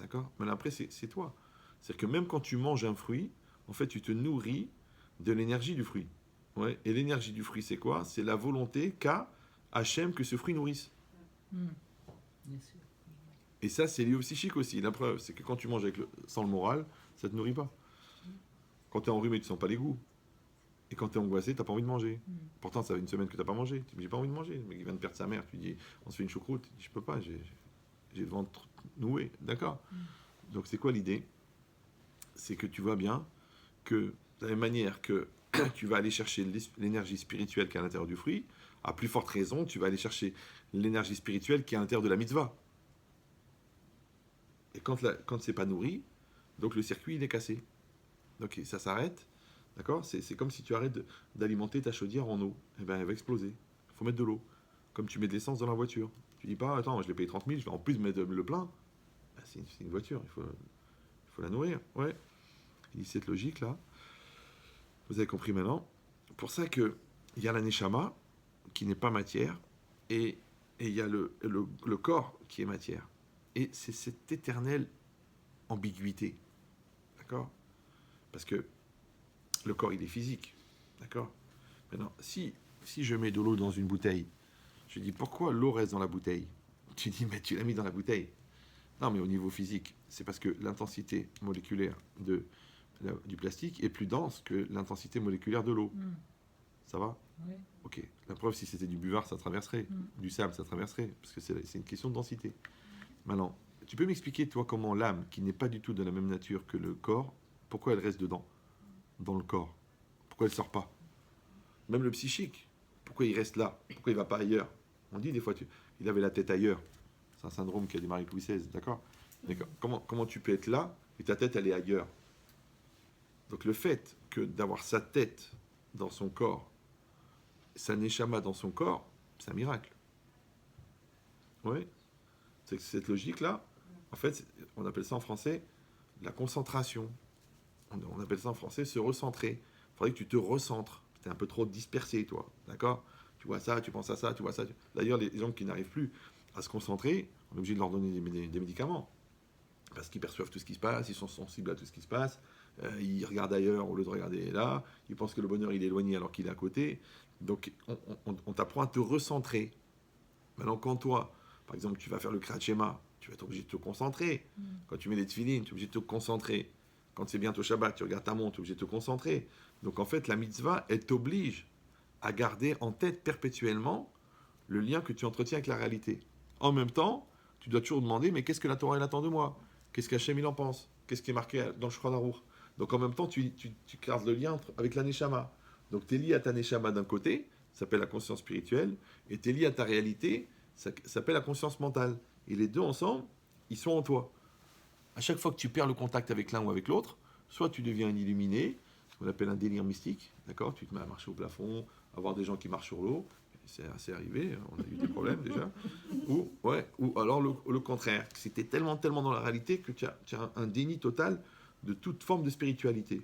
D'accord? Mais après c'est toi. C'est-à-dire que même quand tu manges un fruit, en fait tu te nourris de l'énergie du fruit. Ouais. Et l'énergie du fruit, c'est quoi? C'est la volonté qu'a Hachem que ce fruit nourrisse. Bien sûr. Et ça, c'est lié au psychique aussi. La preuve, c'est que quand tu manges sans le moral, ça ne te nourrit pas. Quand tu es enrhumé, tu ne sens pas les goûts. Et quand tu es angoissé, tu n'as pas envie de manger. Pourtant, ça fait une semaine que tu n'as pas mangé. Tu dis, j'ai pas envie de manger. Le mec, il vient de perdre sa mère. Tu dis, on se fait une choucroute. Tu dis, je peux pas, j'ai le ventre noué. D'accord. Donc, c'est quoi l'idée? C'est que tu vois bien que, de la même manière que tu vas aller chercher l'énergie spirituelle qui est à l'intérieur du fruit, à plus forte raison, tu vas aller chercher l'énergie spirituelle qui est à l'intérieur de la mitzvah. Et quand c'est pas nourri, donc le circuit, il est cassé. Donc ça s'arrête. D'accord. C'est comme si tu arrêtes d'alimenter ta chaudière en eau. Eh ben, elle va exploser. Il faut mettre de l'eau. Comme tu mets de l'essence dans la voiture. Tu dis pas, attends, je l'ai payé 30 000, je vais en plus mettre le plein. Ben, c'est une voiture, il faut la nourrir. Ouais. Il y a cette logique-là. Vous avez compris maintenant. Pour ça qu'il y a la neshama, qui n'est pas matière, et il y a le corps qui est matière. Et c'est cette éternelle ambiguïté. D'accord. Parce que le corps, il est physique. D'accord. Maintenant, si je mets de l'eau dans une bouteille, je dis pourquoi l'eau reste dans la bouteille? Tu dis, mais tu l'as mis dans la bouteille. Non, mais au niveau physique, c'est parce que l'intensité moléculaire du plastique est plus dense que l'intensité moléculaire de l'eau. Ça va? Oui. Ok. La preuve, si c'était du buvard, ça traverserait. Du sable, ça traverserait. Parce que c'est une question de densité. Maintenant, tu peux m'expliquer, toi, comment l'âme, qui n'est pas du tout de la même nature que le corps, pourquoi elle reste dedans, dans le corps? Pourquoi elle ne sort pas? Même le psychique, pourquoi il reste là? Pourquoi il ne va pas ailleurs? On dit des fois, il avait la tête ailleurs. C'est un syndrome qui a démarré avec Louis XVI, d'accord? Comment tu peux être là et ta tête, elle est ailleurs? Donc le fait d'avoir sa tête dans son corps, sa neshama dans son corps, c'est un miracle. Oui. C'est que cette logique-là, en fait, on appelle ça en français la concentration. On appelle ça en français se recentrer. Il faudrait que tu te recentres. Tu es un peu trop dispersé, toi. D'accord? Tu vois ça, tu penses à ça, tu vois ça. D'ailleurs, les gens qui n'arrivent plus à se concentrer, on est obligé de leur donner des médicaments. Parce qu'ils perçoivent tout ce qui se passe, ils sont sensibles à tout ce qui se passe. Ils regardent ailleurs au lieu de regarder là. Ils pensent que le bonheur, il est éloigné alors qu'il est à côté. Donc, on t'apprend à te recentrer. Maintenant, quand toi, par exemple, tu vas faire le Kriyat Shema, tu vas être obligé de te concentrer. Quand tu mets les tefilines, tu es obligé de te concentrer. Quand c'est bientôt Shabbat, tu regardes ta montre, tu es obligé de te concentrer. Donc en fait, la mitzvah, elle t'oblige à garder en tête perpétuellement le lien que tu entretiens avec la réalité. En même temps, tu dois toujours demander, mais qu'est-ce que la Torah elle attend de moi? Qu'est-ce qu'Hachem il en pense? Qu'est-ce qui est marqué dans le Shulchan Aruch? Donc en même temps, tu gardes le lien avec la Neshama. Donc tu es lié à ta Neshama d'un côté, ça s'appelle la conscience spirituelle, et tu es lié à ta réalité, ça s'appelle la conscience mentale. Et les deux ensemble, ils sont en toi. À chaque fois que tu perds le contact avec l'un ou avec l'autre, soit tu deviens un illuminé, ce qu'on appelle un délire mystique, d'accord? Tu te mets à marcher au plafond, à voir des gens qui marchent sur l'eau, c'est assez arrivé, on a eu des problèmes déjà, ou alors le contraire, c'était tellement dans la réalité que tu as un déni total de toute forme de spiritualité.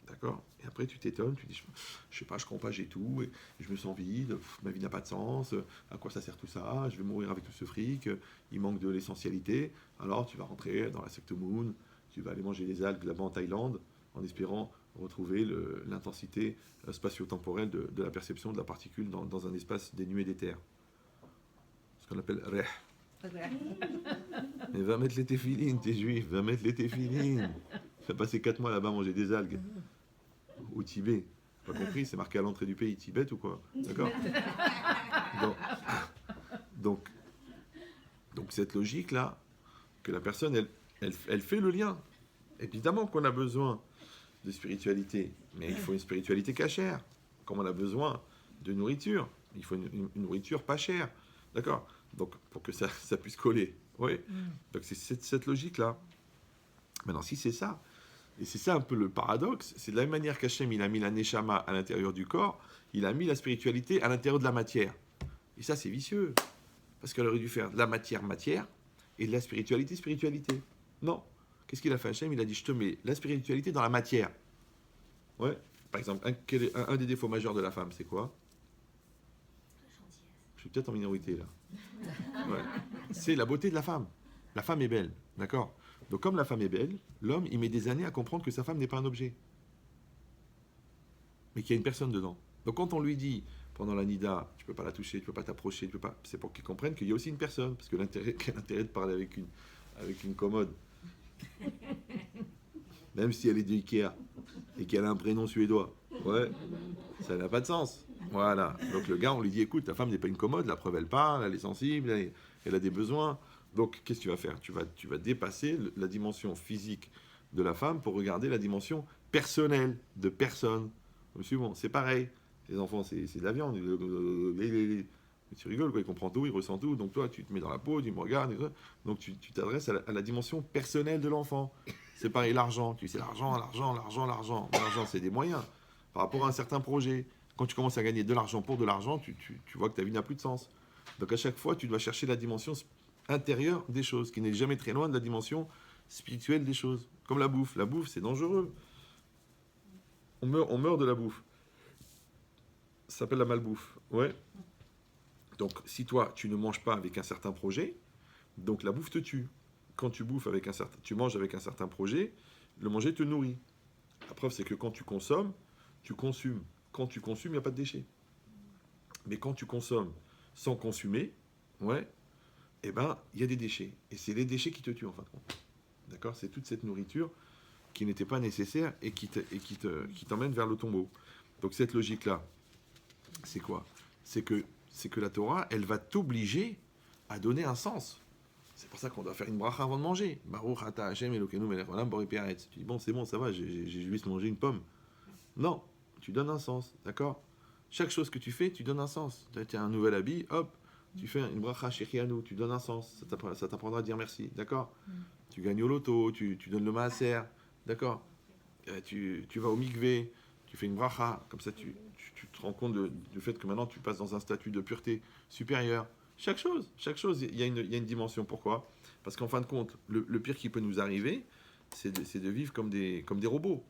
D'accord? Et après, tu t'étonnes, tu dis, je sais pas, je comprends pas, j'ai tout, et je me sens vide, ma vie n'a pas de sens, à quoi ça sert tout ça? Je vais mourir avec tout ce fric, il manque de l'essentialité. Alors, tu vas rentrer dans la secte Moon, tu vas aller manger des algues là-bas en Thaïlande, en espérant retrouver l'intensité spatio-temporelle de la perception de la particule dans un espace dénué d'éther. Ce qu'on appelle Reh. Mais va mettre les téphilines, t'es juif, va mettre les téphilines. Fais passer 4 mois là-bas à manger des algues. Au Tibet. Pas compris, c'est marqué à l'entrée du pays Tibet ou quoi? D'accord? Donc cette logique-là, que la personne, elle fait le lien. Évidemment qu'on a besoin de spiritualité, mais il faut une spiritualité cachère. Comme on a besoin de nourriture, il faut une nourriture pas chère. D'accord? Donc pour que ça puisse coller. Oui. Donc c'est cette logique-là. Maintenant, si c'est ça, et c'est ça un peu le paradoxe, c'est de la même manière qu'Hachem, il a mis la Neshama à l'intérieur du corps, il a mis la spiritualité à l'intérieur de la matière. Et ça, c'est vicieux. Parce qu'elle aurait dû faire de la matière, et de la spiritualité, spiritualité. Non. Qu'est-ce qu'il a fait Hachem? Il a dit, je te mets la spiritualité dans la matière. Ouais. Par exemple, un des défauts majeurs de la femme, c'est quoi? Je suis peut-être en minorité, là. Ouais. C'est la beauté de la femme. La femme est belle, d'accord? Donc comme la femme est belle, l'homme, il met des années à comprendre que sa femme n'est pas un objet. Mais qu'il y a une personne dedans. Donc quand on lui dit, pendant la nida, tu peux pas la toucher, tu peux pas t'approcher, tu peux pas. C'est pour qu'ils comprennent qu'il y a aussi une personne, parce que quel intérêt de parler avec une commode, même si elle est de Ikea et qu'elle a un prénom suédois. Ouais, ça n'a pas de sens. Voilà. Donc le gars, on lui dit, écoute, ta femme n'est pas une commode, la preuve, elle parle, elle est sensible, elle a des besoins. Donc qu'est-ce que tu vas faire? Tu vas dépasser la dimension physique de la femme pour regarder la dimension personnelle de personne. Bon, c'est pareil. Les enfants, c'est de la viande. Tu rigoles, quoi. Ils comprennent tout, ils ressentent tout. Donc toi, tu te mets dans la peau, tu me regardes. Donc tu t'adresses à la dimension personnelle de l'enfant. C'est pareil, l'argent. Tu sais, l'argent, c'est des moyens. Par rapport à un certain projet, quand tu commences à gagner de l'argent pour de l'argent, tu vois que ta vie n'a plus de sens. Donc à chaque fois, tu dois chercher la dimension intérieure des choses, qui n'est jamais très loin de la dimension spirituelle des choses. Comme la bouffe. La bouffe, c'est dangereux. On meurt de la bouffe. Ça s'appelle la malbouffe. Ouais. Donc, si toi, tu ne manges pas avec un certain projet, donc la bouffe te tue. Quand tu bouffes avec tu manges avec un certain projet, le manger te nourrit. La preuve, c'est que quand tu consommes, tu consumes. Quand tu consommes, il n'y a pas de déchets. Mais quand tu consommes sans consommer, ouais, eh ben, il y a des déchets. Et c'est les déchets qui te tuent, en fin de compte. D'accord? C'est toute cette nourriture qui n'était pas nécessaire et qui t'emmène vers le tombeau. Donc, cette logique-là, c'est quoi? C'est que la Torah, elle va t'obliger à donner un sens. C'est pour ça qu'on doit faire une bracha avant de manger. Baruch ata Hashem Elokeinu melech haolam borei pe'aretz. Tu dis, bon, c'est bon, ça va, j'ai juste mangé une pomme. Non, tu donnes un sens, d'accord? Chaque chose que tu fais, tu donnes un sens. Tu as un nouvel habit, hop, tu fais une bracha shechianu, tu donnes un sens. Ça t'apprendra à dire merci, d'accord? Tu gagnes au loto, tu donnes le maaser, d'accord? Tu vas au mikvé, tu fais une bracha, comme ça tu te rends compte du fait que maintenant tu passes dans un statut de pureté supérieure. Chaque chose, il y a une dimension. Pourquoi? Parce qu'en fin de compte, le pire qui peut nous arriver, c'est de vivre comme des robots,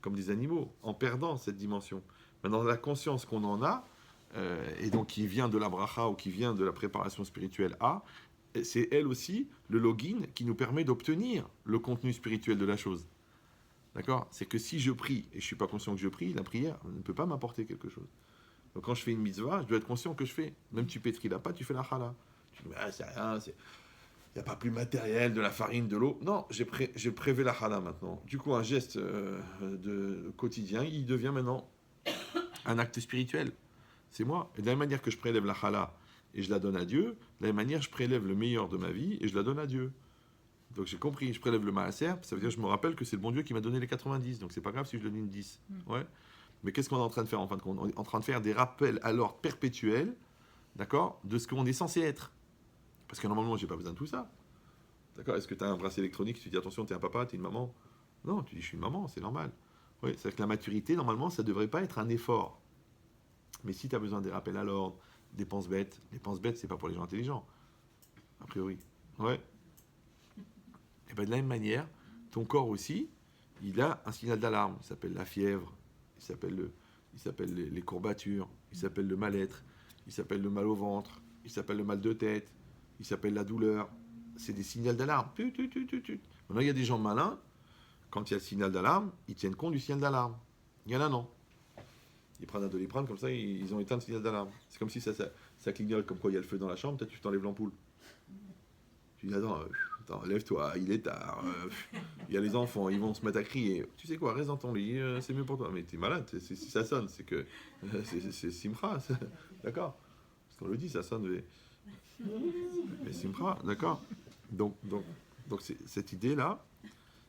comme des animaux, en perdant cette dimension. Maintenant, la conscience qu'on en a, et donc qui vient de la bracha ou qui vient de la préparation spirituelle c'est elle aussi le login qui nous permet d'obtenir le contenu spirituel de la chose. D'accord? C'est que si je prie et je ne suis pas conscient que je prie, la prière ne peut pas m'apporter quelque chose. Donc quand je fais une mitzvah, je dois être conscient que je fais. Même tu pétris la pâte, tu fais la challah. Tu dis, c'est rien, il n'y a pas plus matériel, de la farine, de l'eau. Non, j'ai prévu la challah maintenant. Du coup, un geste de quotidien, il devient maintenant un acte spirituel. C'est moi. Et de la même manière que je prélève la challah et je la donne à Dieu, de la même manière, je prélève le meilleur de ma vie et je la donne à Dieu. Donc j'ai compris, je prélève le maaser, ça veut dire que je me rappelle que c'est le bon Dieu qui m'a donné les 90, donc c'est pas grave si je donne une 10. Ouais. Mais qu'est-ce qu'on est en train de faire en fin de compte? On est en train de faire des rappels à l'ordre perpétuel, d'accord, de ce qu'on est censé être. Parce que normalement, j'ai pas besoin de tout ça. D'accord? Est-ce que tu as un bracelet électronique, tu dis attention, tu es un papa, tu es une maman? Non, tu dis je suis une maman, c'est normal. Oui, c'est-à-dire que la maturité, normalement, ça devrait pas être un effort. Mais si tu as besoin des rappels à l'ordre, des penses-bêtes, c'est pas pour les gens intelligents, a priori. Ouais. Et bien de la même manière, ton corps aussi, il a un signal d'alarme. Il s'appelle la fièvre, il s'appelle les courbatures, il s'appelle le mal-être, il s'appelle le mal au ventre, il s'appelle le mal de tête, il s'appelle la douleur. C'est des signaux d'alarme. Maintenant, il y a des gens malins, quand il y a le signal d'alarme, ils tiennent compte du signal d'alarme. Il y en a non. Ils prennent un Doliprane, comme ça, ils ont éteint le signal d'alarme. C'est comme si ça clignote, comme quoi il y a le feu dans la chambre, peut-être tu t'enlèves l'ampoule. Tu dis, attends, lève-toi, il est tard. Il y a les enfants, ils vont se mettre à crier. Tu sais quoi, reste dans ton lit, c'est mieux pour toi. Mais t'es malade, si ça sonne, c'est que c'est Simcha, d'accord? Parce qu'on le dit, ça sonne, mais Simcha, d'accord? Donc cette idée-là,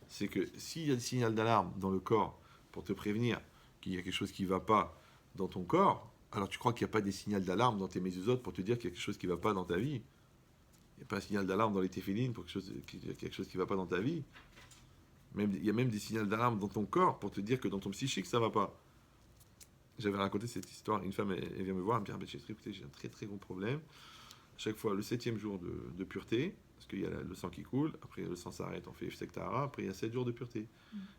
c'est que s'il y a des signaux d'alarme dans le corps pour te prévenir qu'il y a quelque chose qui ne va pas dans ton corps, alors tu crois qu'il n'y a pas des signaux d'alarme dans tes mésusotes pour te dire qu'il y a quelque chose qui ne va pas dans ta vie? Il n'y a pas un signal d'alarme dans les téphilines pour qu'il y a quelque chose qui ne va pas dans ta vie. Il y a même des signaux d'alarme dans ton corps pour te dire que dans ton psychique, ça ne va pas. J'avais raconté cette histoire. Une femme, elle vient me voir, elle me dit, écoutez, j'ai un très très gros problème. À chaque fois, le 7e jour de pureté, parce qu'il y a le sang qui coule, après le sang s'arrête, on fait Ifsek Tahara, après il y a 7 jours de pureté.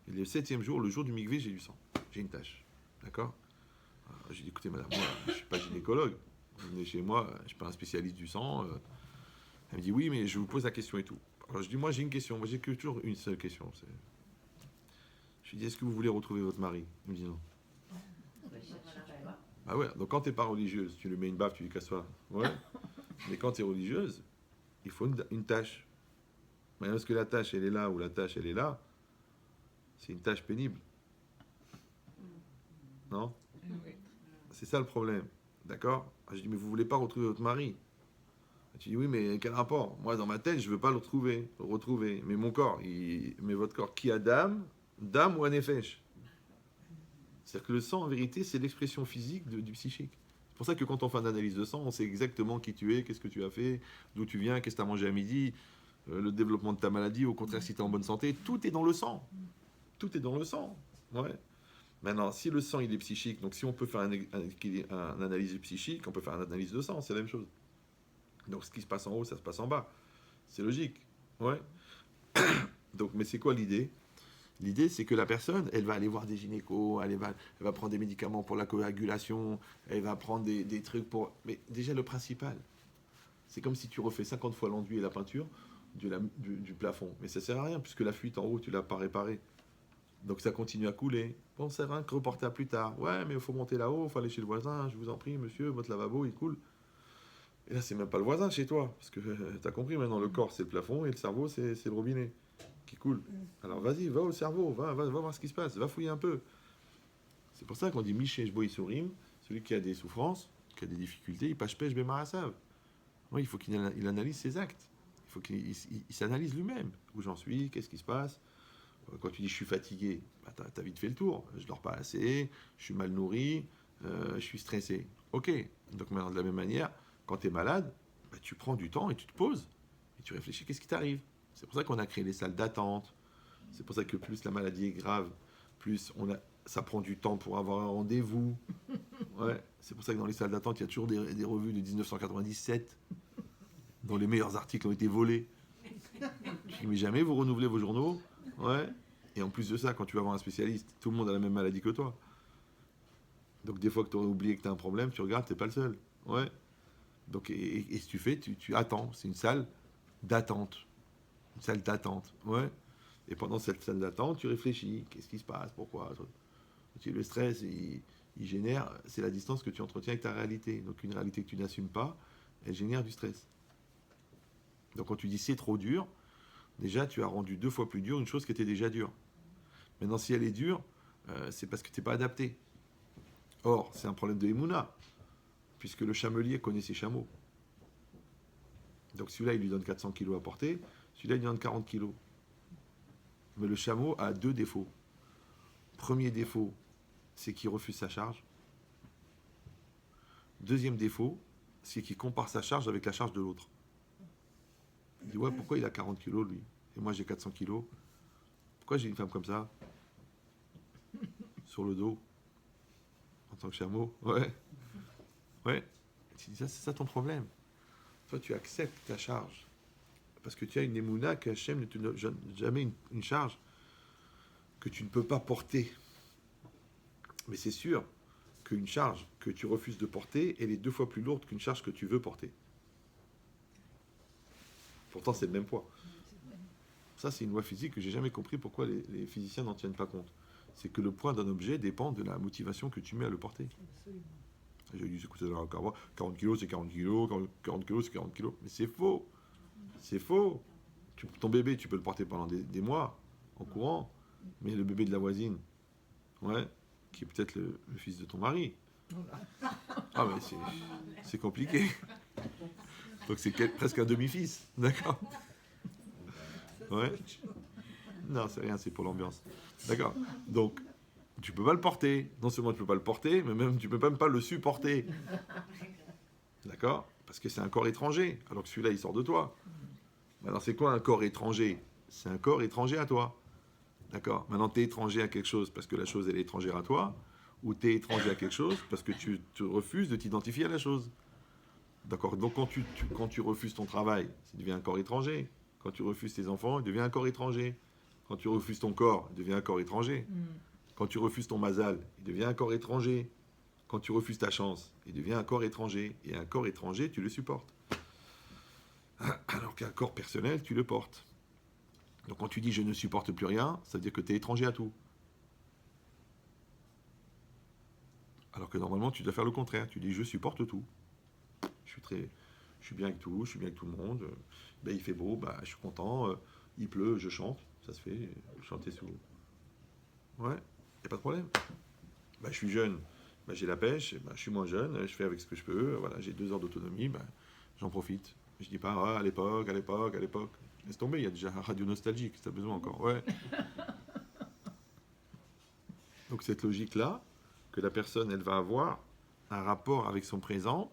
Et le 7e jour, le jour du mikvé, j'ai du sang. J'ai une tache. D'accord? Alors, j'ai dit, écoutez madame, moi, je ne suis pas gynécologue. Vous venez chez moi, je ne suis pas un spécialiste du sang. Elle me dit, oui, mais je vous pose la question et tout. Alors je dis, moi j'ai une question, moi j'ai toujours une seule question. Je lui dis, est-ce que vous voulez retrouver votre mari? Il me dit non. Ah ouais, donc quand t'es pas religieuse, tu lui mets une baffe, tu lui casse-toi. Ouais. Mais quand tu es religieuse, il faut une tâche. Mais est-ce que la tâche, elle est là ou la tâche, elle est là? C'est une tâche pénible. Non? Oui. C'est ça le problème. D'accord? Je dis, mais vous voulez pas retrouver votre mari? Tu dis, oui, mais quel rapport? Moi, dans ma tête, je veux pas le retrouver. Mais mon corps, mais votre corps, qui a d'âme ou un nefesh? C'est-à-dire que le sang, en vérité, c'est l'expression physique du psychique. C'est pour ça que quand on fait une analyse de sang, on sait exactement qui tu es, qu'est-ce que tu as fait, d'où tu viens, qu'est-ce que tu as mangé à midi, le développement de ta maladie, au contraire, si tu es en bonne santé. Tout est dans le sang. Tout est dans le sang. Ouais. Maintenant, si le sang il est psychique, donc si on peut faire un analyse psychique, on peut faire une analyse de sang, c'est la même chose. Donc ce qui se passe en haut, ça se passe en bas. C'est logique. Ouais. Donc, mais c'est quoi l'idée? L'idée, c'est que la personne, elle va aller voir des gynécos, elle va prendre des médicaments pour la coagulation, elle va prendre des trucs pour... Mais déjà, le principal, c'est comme si tu refais 50 fois l'enduit et la peinture du plafond. Mais ça sert à rien, puisque la fuite en haut, tu l'as pas réparée. Donc ça continue à couler. Bon, ça va que reporter à plus tard. Ouais, mais il faut monter là-haut, il faut aller chez le voisin, je vous en prie, monsieur, votre lavabo, il coule. Et là, c'est même pas le voisin chez toi, parce que t'as compris maintenant, le corps, c'est le plafond, et le cerveau, c'est le robinet qui coule. Alors vas-y, va au cerveau, va voir ce qui se passe, va fouiller un peu. C'est pour ça qu'on dit Michèche Boïsourim, celui qui a des souffrances, qui a des difficultés, il pêche Bémarasav. Oui, il faut qu'il analyse ses actes. Il faut qu'il s'analyse lui-même. Où j'en suis, qu'est-ce qui se passe. Quand tu dis je suis fatigué, bah, t'as vite fait le tour. Je dors pas assez, je suis mal nourri, je suis stressé. Ok, donc maintenant de la même manière, quand tu es malade, bah, tu prends du temps et tu te poses. Et tu réfléchis, qu'est-ce qui t'arrive? C'est pour ça qu'on a créé les salles d'attente. C'est pour ça que plus la maladie est grave, plus ça prend du temps pour avoir un rendez-vous. Ouais. C'est pour ça que dans les salles d'attente, il y a toujours des revues de 1997 dont les meilleurs articles ont été volés. Je dis, mais jamais vous renouvelez vos journaux. Ouais. Et en plus de ça, quand tu vas voir un spécialiste, tout le monde a la même maladie que toi. Donc des fois que tu aurais oublié que tu as un problème, tu regardes, tu n'es pas le seul. Ouais. Donc, et ce que tu fais, tu attends. C'est une salle d'attente. Une salle d'attente. Ouais. Et pendant cette salle d'attente, tu réfléchis. Qu'est-ce qui se passe? Pourquoi? Le stress, il génère, c'est la distance que tu entretiens avec ta réalité. Donc une réalité que tu n'assumes pas, elle génère du stress. Donc quand tu dis c'est trop dur, déjà tu as rendu 2 fois plus dur une chose qui était déjà dure. Maintenant si elle est dure, c'est parce que tu n'es pas adapté. Or, c'est un problème de Emouna, puisque le chamelier connaît ses chameaux. Donc celui-là, il lui donne 400 kilos à porter, celui-là, il lui donne 40 kilos. Mais le chameau a 2 défauts. Premier défaut, c'est qu'il refuse sa charge. Deuxième défaut, c'est qu'il compare sa charge avec la charge de l'autre. Il dit, ouais, pourquoi il a 40 kilos, lui? Et moi, j'ai 400 kilos. Pourquoi j'ai une femme comme ça? Sur le dos? En tant que chameau? Ouais. Ouais. Et tu dis, ça, c'est ça ton problème. Toi, tu acceptes ta charge. Parce que tu as une émouna que Hachem ne te donne jamais une charge que tu ne peux pas porter. Mais c'est sûr qu'une charge que tu refuses de porter, elle est 2 fois plus lourde qu'une charge que tu veux porter. Pourtant, c'est le même poids. Ça, c'est une loi physique que j'ai jamais compris pourquoi les physiciens n'en tiennent pas compte. C'est que le poids d'un objet dépend de la motivation que tu mets à le porter. Absolument. J'ai dit, écoutez, 40 kilos, c'est 40 kilos, 40 kilos, c'est 40 kilos. Mais c'est faux. C'est faux. Ton bébé, tu peux le porter pendant des mois, en courant. Mais le bébé de la voisine, ouais, qui est peut-être le fils de ton mari. Ah, mais c'est compliqué. Donc c'est presque un demi-fils, d'accord? Ouais. Non, c'est rien, c'est pour l'ambiance. D'accord. Donc, tu peux pas le porter. Non seulement tu peux pas le porter, mais même tu peux même pas le supporter. D'accord? Parce que c'est un corps étranger, alors que celui-là, il sort de toi. Maintenant, c'est quoi un corps étranger? C'est un corps étranger à toi. D'accord? Maintenant, tu es étranger à quelque chose parce que la chose, elle est étrangère à toi, ou tu es étranger à quelque chose parce que tu refuses de t'identifier à la chose. D'accord? Donc, quand tu refuses ton travail, ça devient un corps étranger. Quand tu refuses tes enfants, il devient un corps étranger. Quand tu refuses ton corps, il devient un corps étranger. Quand tu refuses ton mazal, il devient un corps étranger. Quand tu refuses ta chance, il devient un corps étranger. Et un corps étranger, tu le supportes. Alors qu'un corps personnel, tu le portes. Donc quand tu dis je ne supporte plus rien, ça veut dire que tu es étranger à tout. Alors que normalement, tu dois faire le contraire. Tu dis, je supporte tout. Je suis bien avec tout, je suis bien avec tout le monde. Ben, il fait beau, ben, je suis content. Il pleut, je chante. Ça se fait, chanter sous. Ouais, y a pas de problème. Ben, je suis jeune, ben, j'ai la pêche. Ben, je suis moins jeune, je fais avec ce que je peux. Voilà, j'ai 2 heures d'autonomie, ben, j'en profite. Je dis pas, ah, à l'époque, à l'époque, à l'époque. Laisse tomber, il y a déjà un radio nostalgique, si tu as besoin encore. Ouais. Donc cette logique-là, que la personne, elle va avoir un rapport avec son présent,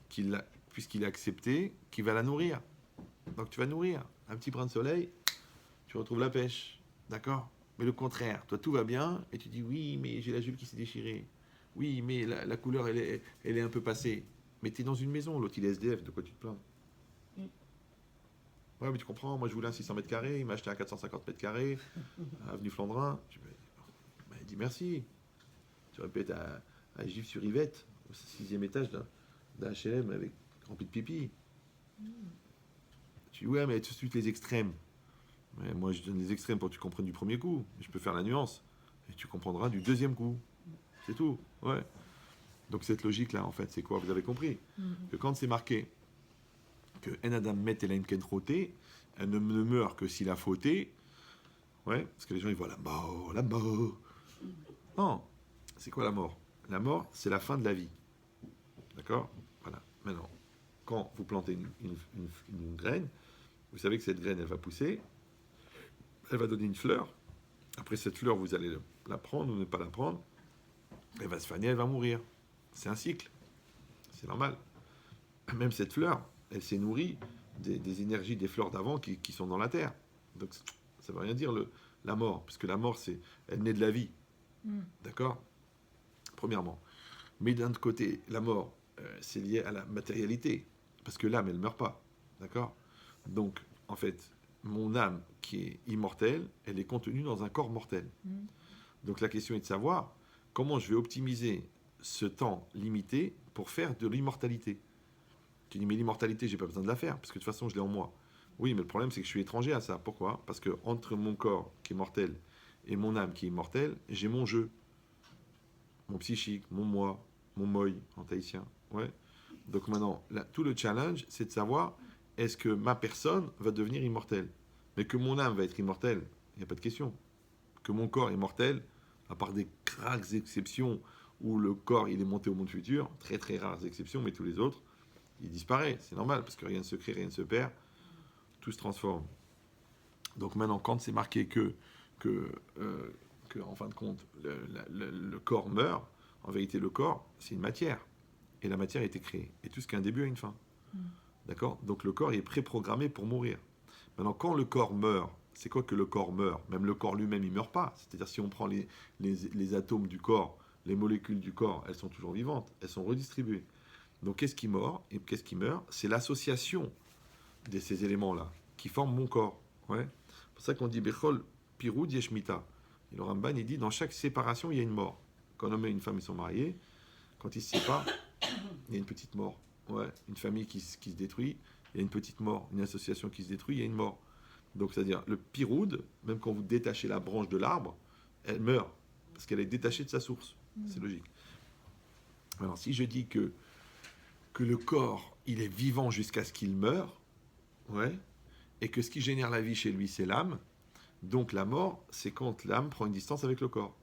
puisqu'il a accepté, qui va la nourrir. Donc tu vas nourrir. Un petit brin de soleil, tu retrouves la pêche. D'accord? Mais le contraire, toi tout va bien, et tu dis oui, mais j'ai la jupe qui s'est déchirée. Oui, mais la couleur, elle est un peu passée. Mais tu es dans une maison, l'autre il est SDF, de quoi tu te plains? Ouais, mais tu comprends, moi je voulais un 600 mètres carrés, il m'a acheté un 450 mètres carrés, avenue Flandrin. Il dit merci. Tu aurais pu être à Gif-sur-Yvette, au 6e étage d'un HLM avec rempli de pipi. Tu dis, ouais, mais tout de suite les extrêmes. Mais moi, je donne les extrêmes pour que tu comprennes du premier coup. Je peux faire la nuance. Et tu comprendras du deuxième coup. C'est tout. Ouais. Donc cette logique-là, en fait, c'est quoi? Vous avez compris que quand c'est marqué que En Adam met et Ken roté, elle ne meurt que s'il a fauté. Ouais, parce que les gens, ils voient la mort, la mort. Non. C'est quoi la mort? La mort, c'est la fin de la vie. D'accord? Voilà. Maintenant, quand vous plantez une graine, vous savez que cette graine, elle va pousser, elle va donner une fleur. Après cette fleur, vous allez la prendre ou ne pas la prendre. Elle va se faner, elle va mourir. C'est un cycle. C'est normal. Même cette fleur, elle s'est nourrie des énergies des fleurs d'avant qui sont dans la terre. Donc ça ne veut rien dire la mort, parce que la mort, elle naît de la vie. D'accord? Premièrement. Mais d'un autre côté, la mort, c'est lié à la matérialité, parce que l'âme, elle ne meurt pas. D'accord? Donc, en fait, mon âme qui est immortelle, elle est contenue dans un corps mortel. Donc la question est de savoir comment je vais optimiser ce temps limité pour faire de l'immortalité. Tu dis, mais l'immortalité, j'ai pas besoin de la faire, parce que de toute façon, je l'ai en moi. Oui, mais le problème, c'est que je suis étranger à ça. Pourquoi? Parce que entre mon corps qui est mortel et mon âme qui est immortelle, j'ai mon jeu, mon psychique, mon moi, mon moi en tahitien. Ouais. Donc maintenant, tout le challenge, c'est de savoir est-ce que ma personne va devenir immortelle? Mais que mon âme va être immortelle, il n'y a pas de question. Que mon corps est mortel, à part des rares exceptions où le corps il est monté au monde futur, très très rares exceptions, mais tous les autres, il disparaît. C'est normal, parce que rien ne se crée, rien ne se perd, tout se transforme. Donc maintenant, quand c'est marqué que en fin de compte, le corps meurt, en vérité, le corps, c'est une matière. Et la matière a été créée. Et tout ce qui a un début a une fin. D'accord? Donc le corps est préprogrammé pour mourir. Maintenant, quand le corps meurt, c'est quoi que le corps meurt? Même le corps lui-même, il ne meurt pas. C'est-à-dire, si on prend les atomes du corps, les molécules du corps, elles sont toujours vivantes, elles sont redistribuées. Donc, qu'est-ce qui meurt et qu'est-ce qui meurt? C'est l'association de ces éléments-là qui forment mon corps. Ouais. C'est pour ça qu'on dit Bechol Pirud Yeshmita. Et le Ramban, il dit dans chaque séparation, il y a une mort. Quand un homme et une femme ils sont mariés, quand ils se séparent, il y a une petite mort. Ouais. Une famille qui se détruit, il y a une petite mort. Une association qui se détruit, il y a une mort. Donc, c'est-à-dire, le piroud, même quand vous détachez la branche de l'arbre, elle meurt, parce qu'elle est détachée de sa source. C'est logique. Alors, si je dis que le corps, il est vivant jusqu'à ce qu'il meure, ouais, et que ce qui génère la vie chez lui, c'est l'âme, donc la mort, c'est quand l'âme prend une distance avec le corps.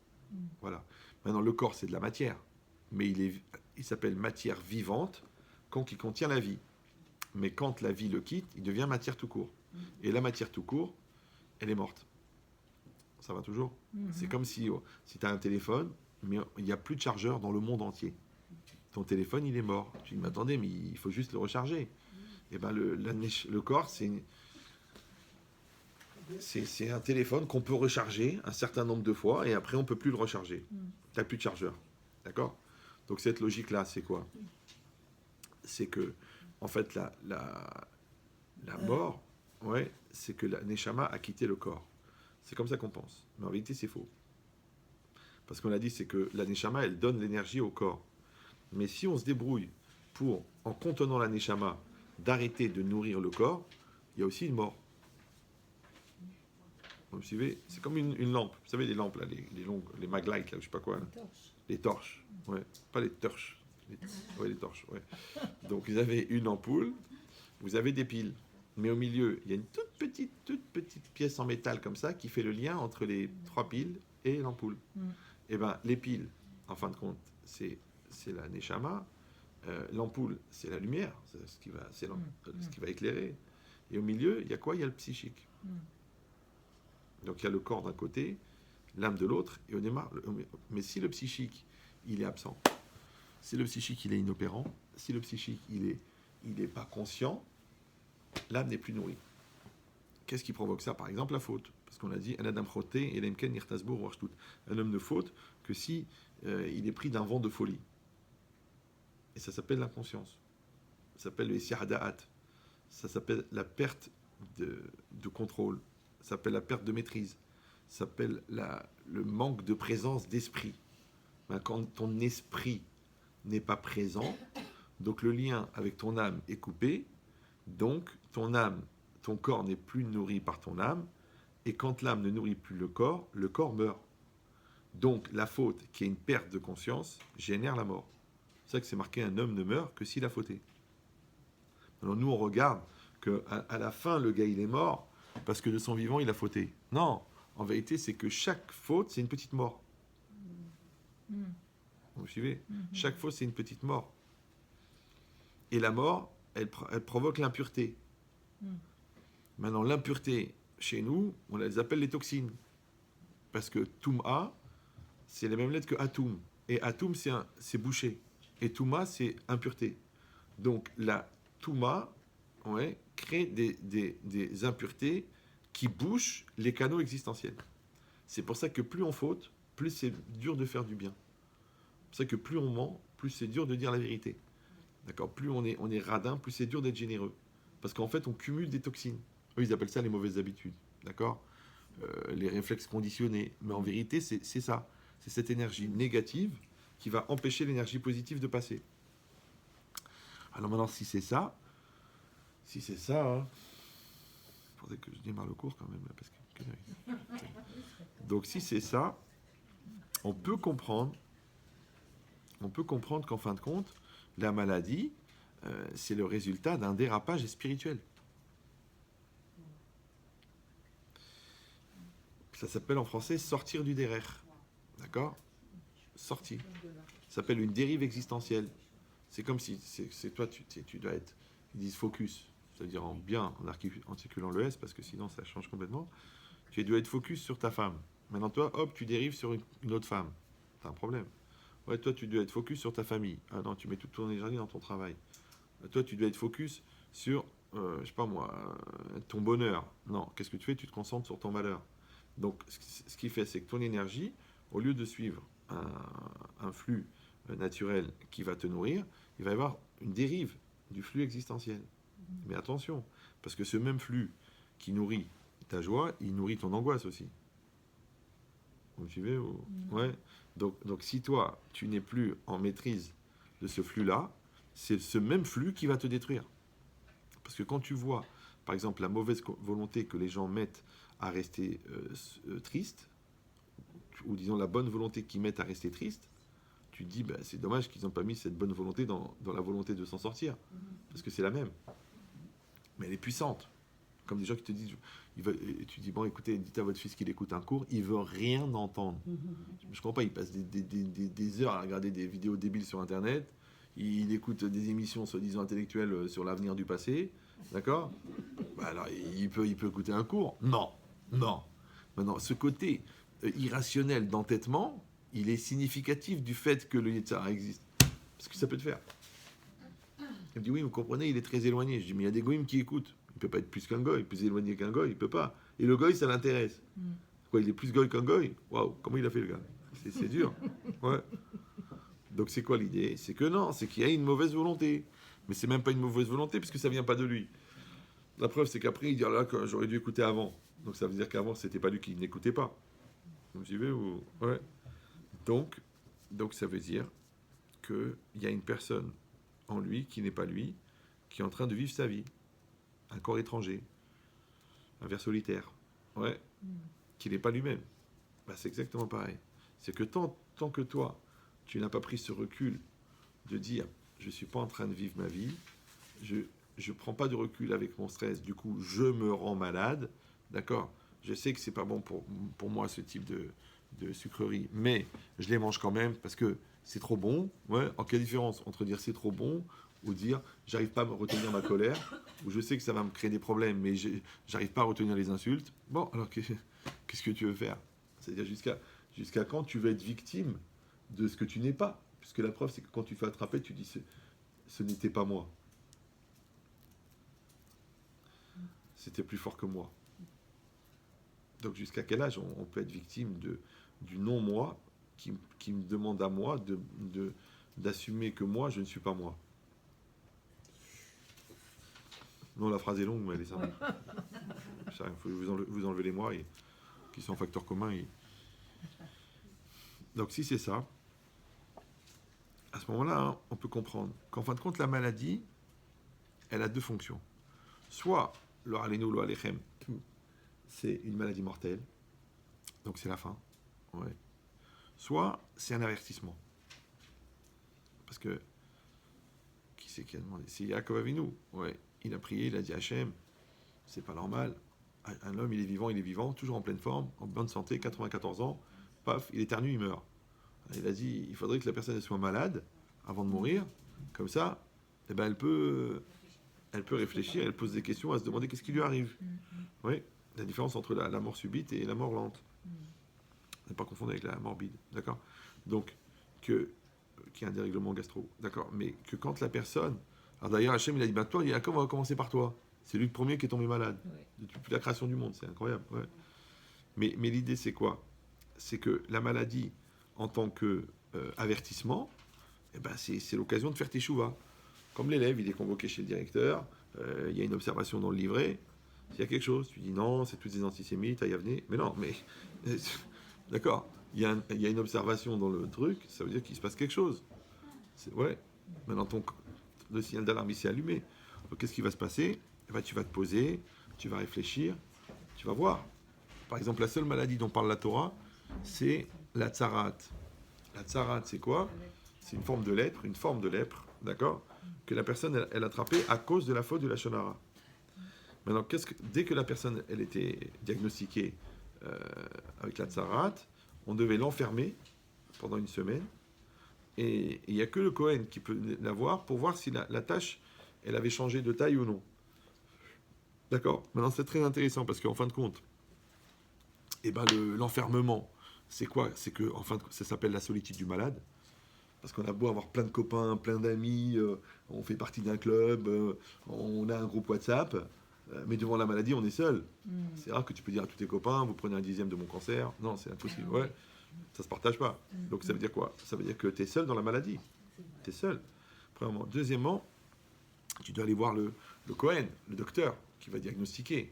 Voilà. Maintenant, le corps, c'est de la matière, mais il s'appelle matière vivante quand il contient la vie. Mais quand la vie le quitte, il devient matière tout court. Et la matière tout court, elle est morte. Ça va toujours? C'est comme si tu as un téléphone, mais il n'y a plus de chargeur dans le monde entier. Ton téléphone, il est mort. Tu dis, mais attendez, mais il faut juste le recharger. Et ben le corps, c'est un téléphone qu'on peut recharger un certain nombre de fois, et après, on ne peut plus le recharger. Tu n'as plus de chargeur. D'accord? Donc cette logique-là, c'est quoi? C'est que, en fait, la mort, ouais, c'est que la Neshama a quitté le corps. C'est comme ça qu'on pense. Mais en vérité, c'est faux. Parce qu'on a dit, c'est que la Neshama, elle donne l'énergie au corps. Mais si on se débrouille pour, en contenant la Neshama, d'arrêter de nourrir le corps, il y a aussi une mort. Vous me suivez? C'est comme une lampe. Vous savez, les lampes, là, les longues, les maglites, là, je sais pas quoi. Là. Les torches. Ouais. Pas les torches. Ouais, les torches. Ouais. Donc, vous avez une ampoule, vous avez des piles. Mais au milieu, il y a une toute petite pièce en métal comme ça qui fait le lien entre les 3 piles et l'ampoule. Et bien, les piles, en fin de compte, c'est la neshama. L'ampoule, c'est la lumière, c'est ce qui va éclairer. Et au milieu, il y a quoi? Il y a le psychique. Donc il y a le corps d'un côté, l'âme de l'autre, et au démarre. Mais si le psychique, il est absent, si le psychique, il est inopérant, si le psychique, il est pas conscient, l'âme n'est plus nourrie. Qu'est-ce qui provoque ça? Par exemple, la faute. Parce qu'on a dit, un adam choté, et l'emken nirtasbour warshtut. Un homme ne faute que si il est pris d'un vent de folie. Et ça s'appelle l'inconscience. Ça s'appelle le siada'at. Ça s'appelle la perte de contrôle. Ça s'appelle la perte de maîtrise. Ça s'appelle le manque de présence d'esprit. Quand ton esprit n'est pas présent, donc le lien avec ton âme est coupé, donc ton âme, ton corps n'est plus nourri par ton âme, et quand l'âme ne nourrit plus le corps meurt. Donc la faute, qui est une perte de conscience, génère la mort. C'est ça que c'est marqué, un homme ne meurt que s'il a fauté. Alors nous on regarde qu'à la fin le gars il est mort parce que de son vivant il a fauté. Non, en vérité c'est que chaque faute c'est une petite mort. Vous suivez? Chaque faute c'est une petite mort. Et la mort, elle provoque l'impureté. Maintenant l'impureté, chez nous, on les appelle les toxines. Parce que Touma, c'est les mêmes lettres que Atum. Et Atum c'est bouché. Et Touma c'est impureté. Donc la Touma, crée des impuretés qui bouchent les canaux existentiels. C'est pour ça que plus on faute, plus c'est dur de faire du bien. C'est pour ça que plus on ment, plus c'est dur de dire la vérité. D'accord? Plus on est radin, plus c'est dur d'être généreux. Parce qu'en fait, on cumule des toxines. Eux, ils appellent ça les mauvaises habitudes. D'accord? Les réflexes conditionnés. Mais en vérité, c'est ça. C'est cette énergie négative qui va empêcher l'énergie positive de passer. Alors maintenant, si c'est ça, hein, faudrait que je démarre le cours quand même, là, parce que... Donc si c'est ça, on peut comprendre qu'en fin de compte, la maladie, c'est le résultat d'un dérapage spirituel. Ça s'appelle en français sortir du derer. D'accord? Sortir. Ça s'appelle une dérive existentielle. C'est comme si c'est toi, tu dois être... Ils disent focus. C'est-à-dire en articulant le S, parce que sinon ça change complètement. Tu dois être focus sur ta femme. Maintenant, toi, hop, tu dérives sur une autre femme. T'as un problème. Ouais, toi, tu dois être focus sur ta famille. Ah non, tu mets toute ton énergie dans ton travail. Toi, tu dois être focus sur, je sais pas moi, ton bonheur. Non, qu'est-ce que tu fais? Tu te concentres sur ton malheur. Donc, ce qui fait, c'est que ton énergie, au lieu de suivre un flux naturel qui va te nourrir, il va y avoir une dérive du flux existentiel. Mais attention, parce que ce même flux qui nourrit ta joie, il nourrit ton angoisse aussi. Vous me suivez? Ouais. Donc si toi, tu n'es plus en maîtrise de ce flux-là, c'est ce même flux qui va te détruire. Parce que quand tu vois, par exemple, la mauvaise volonté que les gens mettent à rester triste, ou disons la bonne volonté qu'ils mettent à rester triste, tu te dis, bah, c'est dommage qu'ils n'ont pas mis cette bonne volonté dans la volonté de s'en sortir. Parce que c'est la même. Mais elle est puissante. Comme des gens qui te disent, tu dis, bon, écoutez, dites à votre fils qu'il écoute un cours, il veut rien entendre. Je comprends pas, il passe des heures à regarder des vidéos débiles sur Internet, il écoute des émissions soi-disant intellectuelles sur l'avenir du passé, d'accord? Bah alors, il peut écouter un cours? Non. Maintenant, ce côté irrationnel d'entêtement, il est significatif du fait que le Yetzirah existe. Parce que ça peut te faire. Il me dit, oui, vous comprenez, il est très éloigné. Je dis, mais il y a des goïms qui écoutent. Il ne peut pas être plus qu'un goy, plus éloigné qu'un goy, il ne peut pas. Et le goy, ça l'intéresse. Quoi, il est plus goy qu'un goy? Waouh, comment il a fait le gars? C'est dur. Ouais. Donc c'est quoi l'idée? C'est que non, c'est qu'il y a une mauvaise volonté. Mais c'est même pas une mauvaise volonté, parce que ça ne vient pas de lui. La preuve, c'est qu'après, il dit, là, j'aurais dû écouter avant. Donc ça veut dire qu'avant, c'était pas lui qui n'écoutait pas. Vous me suivez ou... Ouais. Donc ça veut dire qu'il y a une personne en lui qui n'est pas lui, qui est en train de vivre sa vie. Un corps étranger. Un ver solitaire. Ouais. qu'il n'est pas lui-même. Bah, c'est exactement pareil. C'est que tant que toi, tu n'as pas pris ce recul de dire, je ne suis pas en train de vivre ma vie, je ne prends pas de recul avec mon stress, du coup, je me rends malade, d'accord? Je sais que c'est pas bon pour moi, ce type de sucreries, mais je les mange quand même parce que c'est trop bon. Ouais. En quelle différence entre dire c'est trop bon ou dire j'arrive pas à me retenir ma colère, ou je sais que ça va me créer des problèmes, mais j'arrive pas à retenir les insultes. Bon, alors qu'est-ce que tu veux faire? C'est-à-dire jusqu'à quand tu veux être victime de ce que tu n'es pas? Puisque la preuve, c'est que quand tu fais attraper, tu dis ce n'était pas moi. C'était plus fort que moi. Donc jusqu'à quel âge on peut être victime du non-moi qui me demande à moi d'assumer que moi, je ne suis pas moi. Non, la phrase est longue, mais elle est simple. Il faut vous enlever les moi qui sont facteurs communs. Donc si c'est ça, à ce moment-là, hein, on peut comprendre qu'en fin de compte, la maladie, elle a deux fonctions. Soit, le alenu, le alechem, c'est une maladie mortelle, donc c'est la fin. Ouais. Soit, c'est un avertissement. Parce que, qui c'est qui a demandé? C'est Yaakov Avinu. Ouais. Il a prié, il a dit Hachem, c'est pas normal. Un homme, il est vivant, toujours en pleine forme, en bonne santé, 94 ans, paf, il éternue, il meurt. Il a dit, il faudrait que la personne soit malade avant de mourir, comme ça, eh ben, elle peut réfléchir, elle pose des questions, à se demander qu'est-ce qui lui arrive. Oui, la différence entre la mort subite et la mort lente. Ne pas confondre avec la morbide, d'accord? Donc, qu'il y a un dérèglement gastro, d'accord? Mais que quand la personne... Alors d'ailleurs, Hachem, il a dit, bah, toi, Yaakov, on va commencer par toi. C'est lui le premier qui est tombé malade. Depuis la création du monde, c'est incroyable. Ouais. Mais l'idée, c'est quoi? C'est que la maladie, en tant que avertissement, eh ben, c'est l'occasion de faire tes chouvas. Comme l'élève, il est convoqué chez le directeur, il y a une observation dans le livret, s'il y a quelque chose, tu dis non, c'est tous des antisémites, à Yavne. Mais non, mais... D'accord, il y a une observation dans le truc, ça veut dire qu'il se passe quelque chose. Ouais, maintenant le signal d'alarme il s'est allumé. Donc qu'est-ce qui va se passer? Eh ben, tu vas te poser, tu vas réfléchir, tu vas voir. Par exemple, la seule maladie dont parle la Torah, c'est la tsarat. La tsarat, c'est quoi? C'est une forme de lèpre, d'accord? Que la personne, elle attrapait à cause de la faute de la shonara. Maintenant, dès que la personne, elle était diagnostiquée avec la tsarat, on devait l'enfermer pendant une semaine. Et il n'y a que le Kohen qui peut l'avoir pour voir si la tâche, elle avait changé de taille ou non. D'accord? Maintenant, c'est très intéressant parce qu'en fin de compte, eh ben, l'enfermement, c'est quoi? C'est que, en fin de compte, ça s'appelle la solitude du malade. Parce qu'on a beau avoir plein de copains, plein d'amis, on fait partie d'un club, on a un groupe WhatsApp, mais devant la maladie, on est seul. C'est rare que tu peux dire à tous tes copains, vous prenez un dixième de mon cancer. Non, c'est impossible. Ouais, ça se partage pas. Donc ça veut dire quoi? Ça veut dire que tu es seul dans la maladie. Tu es seul. Premièrement. Deuxièmement, tu dois aller voir le Cohen, le docteur, qui va diagnostiquer.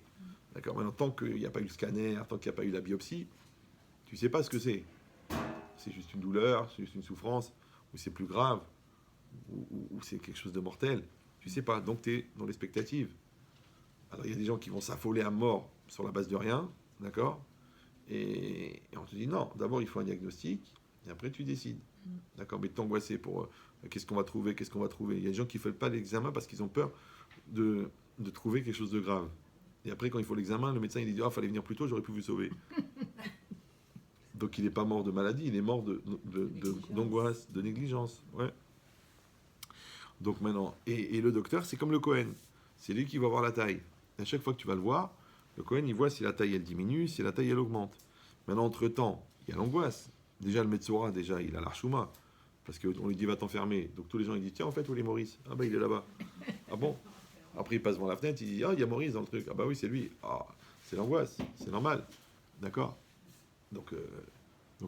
D'accord? Maintenant, tant qu'il n'y a pas eu le scanner, tant qu'il n'y a pas eu la biopsie, tu ne sais pas ce que c'est. C'est juste une douleur, c'est juste une souffrance, ou c'est plus grave, ou c'est quelque chose de mortel. Tu ne sais pas. Donc tu es dans l'expectative. Alors il y a des gens qui vont s'affoler à mort sur la base de rien, d'accord? Et on te dit non, d'abord il faut un diagnostic, et après tu décides. D'accord? Mais t'angoisser pour qu'est-ce qu'on va trouver, qu'est-ce qu'on va trouver. Il y a des gens qui ne font pas l'examen parce qu'ils ont peur de trouver quelque chose de grave. Et après, quand il faut l'examen, le médecin il dit ah, fallait venir plus tôt, j'aurais pu vous sauver. Donc il n'est pas mort de maladie, il est mort d'angoisse, de négligence. Ouais. Donc maintenant, et le docteur, c'est comme le Cohen. C'est lui qui va voir la taille. Et à chaque fois que tu vas le voir, le Cohen, il voit si la taille, elle diminue, si la taille, elle augmente. Maintenant, entre-temps, il y a l'angoisse. Déjà, le Metzora, il a l'archouma. Parce qu'on lui dit, va t'enfermer. Donc tous les gens, ils disent, tiens, en fait, où est Maurice? Ah bah, il est là-bas. Ah bon? Après, il passe devant la fenêtre, il dit, ah, il y a Maurice dans le truc. Ah bah oui, c'est lui. Ah, c'est l'angoisse. C'est normal. D'accord? Donc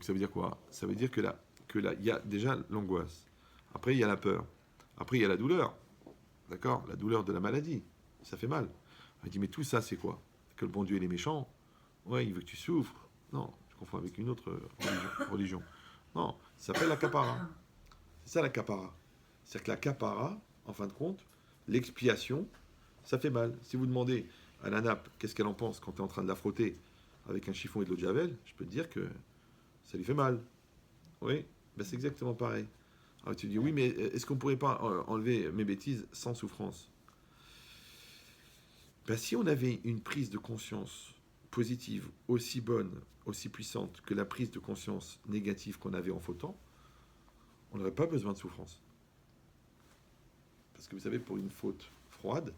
ça veut dire quoi? Ça veut dire que là, il y a déjà l'angoisse. Après, il y a la peur. Après, il y a la douleur. D'accord? La douleur de la maladie. Ça fait mal. Il dit, mais tout ça, c'est quoi? Que le bon Dieu, il est méchant? Ouais, il veut que tu souffres. Non, je confonds avec une autre religion. Non, ça s'appelle la capara. C'est ça la capara. C'est-à-dire que la capara, en fin de compte, l'expiation, ça fait mal. Si vous demandez à la nappe qu'est-ce qu'elle en pense quand tu es en train de la frotter, avec un chiffon et de l'eau de Javel, je peux te dire que ça lui fait mal. Oui, ben c'est exactement pareil. Alors tu dis, oui, mais est-ce qu'on ne pourrait pas enlever mes bêtises sans souffrance? Ben, si on avait une prise de conscience positive aussi bonne, aussi puissante que la prise de conscience négative qu'on avait en fautant, on n'aurait pas besoin de souffrance. Parce que vous savez, pour une faute froide,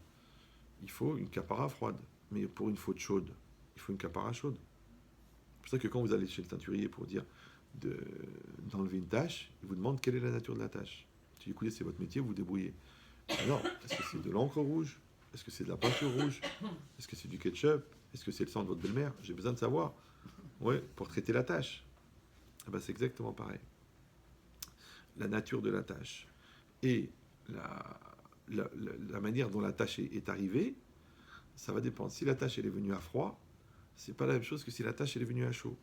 il faut une capara froide. Mais pour une faute chaude, il faut une capara chaude. C'est pour ça que quand vous allez chez le teinturier pour dire d'enlever une tâche, il vous demande quelle est la nature de la tâche. Tu dis, écoutez, c'est votre métier, vous vous débrouillez. Alors, est-ce que c'est de l'encre rouge? Est-ce que c'est de la peinture rouge? Est-ce que c'est du ketchup? Est-ce que c'est le sang de votre belle-mère? J'ai besoin de savoir. Ouais, pour traiter la tâche. Eh ben, c'est exactement pareil. La nature de la tâche et la manière dont la tâche est arrivée, ça va dépendre. Si la tâche elle est venue à froid, c'est pas la même chose que si la tâche elle est venue à chaud.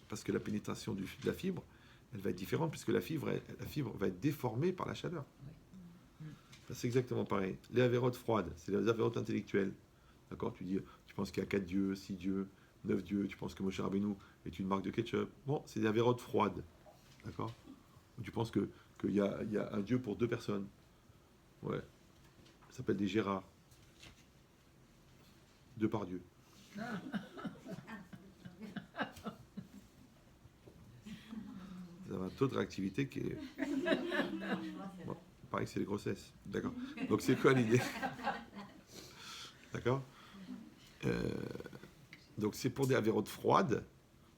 Parce que la pénétration de la fibre, elle va être différente puisque la fibre va être déformée par la chaleur. C'est exactement pareil. Les avérotes froides, c'est les avérotes intellectuelles. D'accord? Tu penses qu'il y a 4 dieux, 6 dieux, 9 dieux, tu penses que Moshe Rabbeinu est une marque de ketchup. Bon, c'est des avérotes froides. D'accord? Tu penses qu'il y a un dieu pour 2 personnes. Ouais. Ça s'appelle des Gérards. 2 par Dieu. Vous avez un taux de réactivité qui est... Bon, pareil que c'est les grossesses. D'accord. Donc c'est quoi l'idée? D'accord. Donc c'est pour des avérotes froides.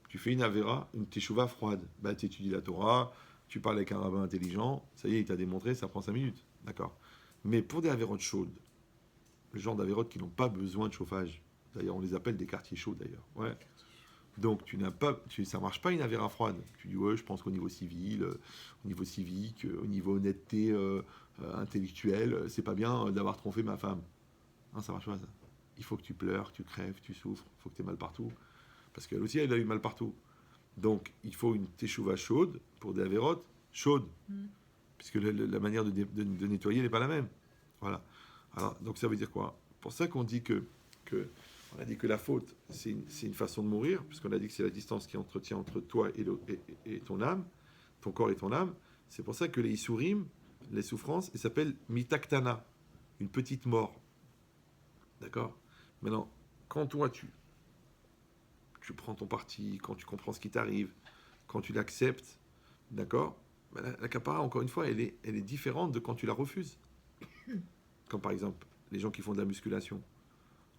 Tu fais une avéra, une teshuva froide. Bah, tu étudies la Torah, tu parles avec un rabbin intelligent, ça y est, il t'a démontré, ça prend 5 minutes. D'accord. Mais pour des avérotes chaudes, le genre d'avérotes qui n'ont pas besoin de chauffage, d'ailleurs on les appelle des quartiers chauds d'ailleurs. Ouais. Donc ça marche pas une avéra froide. Tu dis ouais, je pense qu'au niveau civil, au niveau civique, au niveau honnêteté intellectuelle, c'est pas bien d'avoir trompé ma femme. Non, ça marche pas ça. Il faut que tu pleures, tu crèves, tu souffres, il faut que tu aies mal partout. Parce qu'elle aussi, elle a eu mal partout. Donc, il faut une teshuva chaude pour des avérotes chaudes. Puisque la manière de nettoyer n'est pas la même. Voilà. Alors, donc ça veut dire quoi? Pour ça qu'on dit on a dit que la faute, c'est une façon de mourir, puisqu'on a dit que c'est la distance qui entretient entre toi et ton âme, ton corps et ton âme. C'est pour ça que les isurim, les souffrances, elles s'appellent mitaktana, une petite mort. D'accord? Maintenant, quand toi, tu prends ton parti, quand tu comprends ce qui t'arrive, quand tu l'acceptes, d'accord? Ben la capara, encore une fois, elle est différente de quand tu la refuses. Comme par exemple, les gens qui font de la musculation.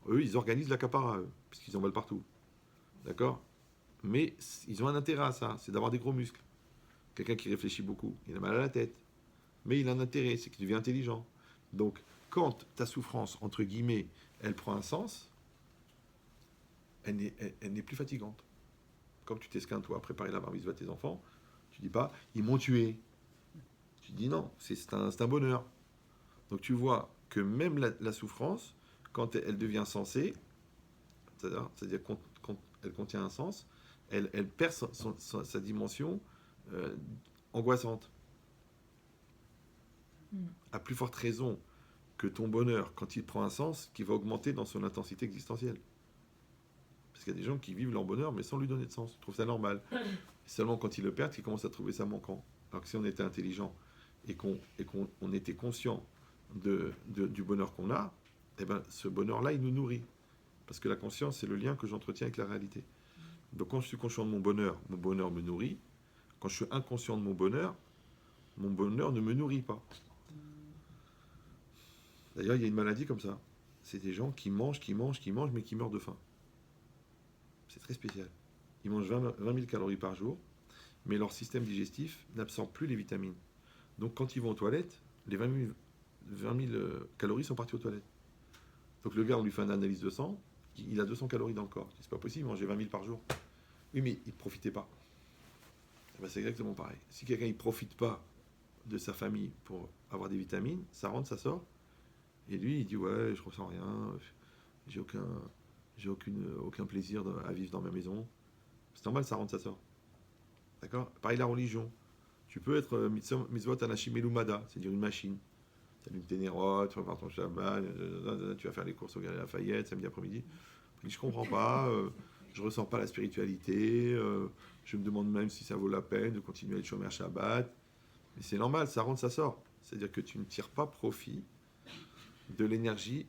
Eux, ils organisent la capara, puisqu'ils en veulent partout. D'accord? Mais ils ont un intérêt à ça, c'est d'avoir des gros muscles. Quelqu'un qui réfléchit beaucoup, il a mal à la tête. Mais il a un intérêt, c'est qu'il devient intelligent. Donc, quand ta souffrance, entre guillemets, elle prend un sens, elle n'est plus fatigante. Comme tu t'esquintes, toi, à préparer la bar mitzvah à tes enfants, tu dis pas, ils m'ont tué. Tu dis non, c'est un bonheur. Donc tu vois que même la souffrance, quand elle devient sensée, c'est-à-dire quand elle contient un sens, elle perd sa dimension angoissante. À plus forte raison que ton bonheur, quand il prend un sens, qui va augmenter dans son intensité existentielle. Parce qu'il y a des gens qui vivent leur bonheur, mais sans lui donner de sens. Ils trouvent ça normal. Et seulement quand ils le perdent, qu'ils commencent à trouver ça manquant. Alors que si on était intelligent et qu'on était conscient du bonheur qu'on a, eh ben, ce bonheur-là, il nous nourrit. Parce que la conscience, c'est le lien que j'entretiens avec la réalité. Donc quand je suis conscient de mon bonheur me nourrit. Quand je suis inconscient de mon bonheur ne me nourrit pas. D'ailleurs, il y a une maladie comme ça. C'est des gens qui mangent, mais qui meurent de faim. C'est très spécial. Ils mangent 20 000 calories par jour, mais leur système digestif n'absorbe plus les vitamines. Donc quand ils vont aux toilettes, les 20 000 calories sont parties aux toilettes. Donc le gars, on lui fait une analyse de sang, il a 200 calories dans le corps. C'est pas possible, manger 20 000 par jour. Oui, mais il ne profitait pas. Et ben, c'est exactement pareil. Si quelqu'un ne profite pas de sa famille pour avoir des vitamines, ça rentre, ça sort. Et lui, il dit ouais, je ressens rien, j'ai aucun plaisir à vivre dans ma maison. C'est normal, ça rentre, ça sort. D'accord? Pareil, la religion. Tu peux être mitzvot anashim elumada, c'est-à-dire une machine. Tu allumes tes nérotes, tu prépares ton Shabbat, tu vas faire les courses au Galeries Lafayette samedi après-midi. Je comprends pas, je ressens pas la spiritualité, je me demande même si ça vaut la peine de continuer à être chômeur Shabbat. Mais c'est normal, ça rentre, ça sort. C'est-à-dire que tu ne tires pas profit de l'énergie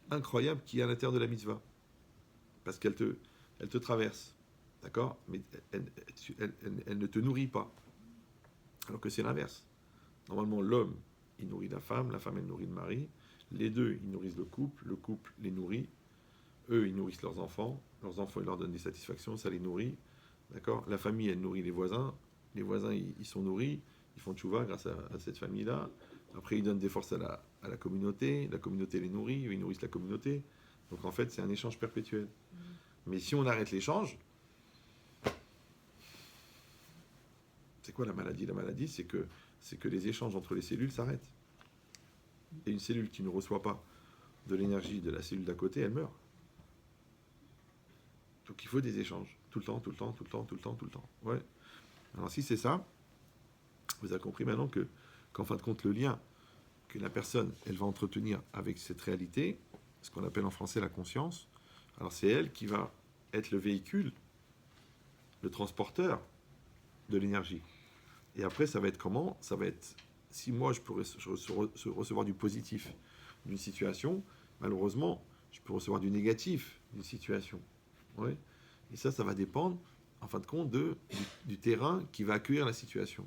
incroyable qu'il y a à l'intérieur de la mitzvah. Parce elle te traverse. D'accord? Mais elle ne te nourrit pas. Alors que c'est l'inverse. Normalement, l'homme, il nourrit la femme elle nourrit le mari. Les deux, ils nourrissent le couple les nourrit. Eux, ils nourrissent leurs enfants, ils leur donnent des satisfactions, ça les nourrit. D'accord? La famille, elle nourrit les voisins ils sont nourris, ils font tchouva grâce à cette famille-là. Après, ils donnent des forces à la communauté les nourrit, eux, ils nourrissent la communauté. Donc en fait, c'est un échange perpétuel. Mais si on arrête l'échange, c'est quoi la maladie? La maladie, c'est que les échanges entre les cellules s'arrêtent. Et une cellule qui ne reçoit pas de l'énergie de la cellule d'à côté, elle meurt. Donc il faut des échanges. Tout le temps. Ouais. Alors si c'est ça, vous avez compris maintenant qu'en fin de compte, le lien que la personne, elle va entretenir avec cette réalité, ce qu'on appelle en français la conscience, alors c'est elle qui va être le véhicule, le transporteur de l'énergie. Et après, ça va être comment? Ça va être, si moi je peux recevoir du positif d'une situation, malheureusement, je peux recevoir du négatif d'une situation. Ouais. Et ça va dépendre, en fin de compte, du terrain qui va accueillir la situation.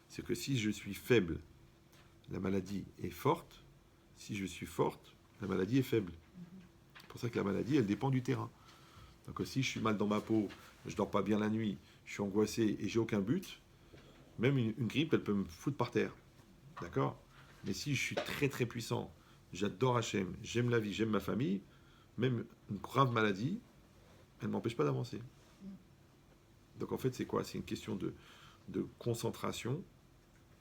C'est que si je suis faible, la maladie est forte. Si je suis forte, la maladie est faible. C'est pour ça que la maladie, elle dépend du terrain. Donc si je suis mal dans ma peau, je dors pas bien la nuit, je suis angoissé et j'ai aucun but, même une grippe, elle peut me foutre par terre. D'accord? Mais si je suis très très puissant, j'adore Hachem, j'aime la vie, j'aime ma famille, même une grave maladie, elle ne m'empêche pas d'avancer. Donc en fait, c'est quoi? C'est une question de concentration,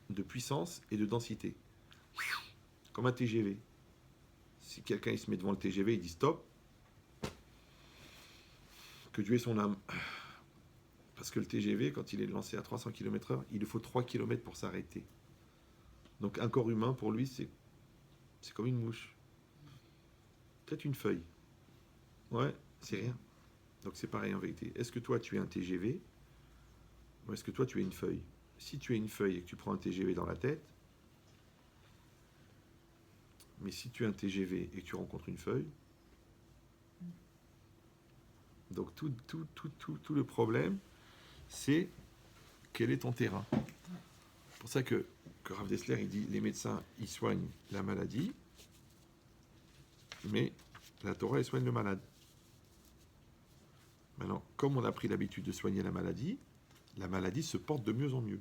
de puissance et de densité. Comme un TGV. Si quelqu'un il se met devant le TGV, il dit stop, que Dieu ait son âme. Parce que le TGV, quand il est lancé à 300 km/h, il lui faut 3 km pour s'arrêter. Donc un corps humain, pour lui, c'est comme une mouche. Peut-être une feuille. Ouais, c'est rien. Donc c'est pareil en vérité. Est-ce que toi, tu es un TGV ou est-ce que toi, tu es une feuille? Si tu es une feuille et que tu prends un TGV dans la tête, mais si tu es un TGV et que tu rencontres une feuille, donc tout le problème, c'est quel est ton terrain. C'est pour ça que Rav Dessler, il dit, les médecins, ils soignent la maladie, mais la Torah, elle soigne le malade. Maintenant, comme on a pris l'habitude de soigner la maladie se porte de mieux en mieux.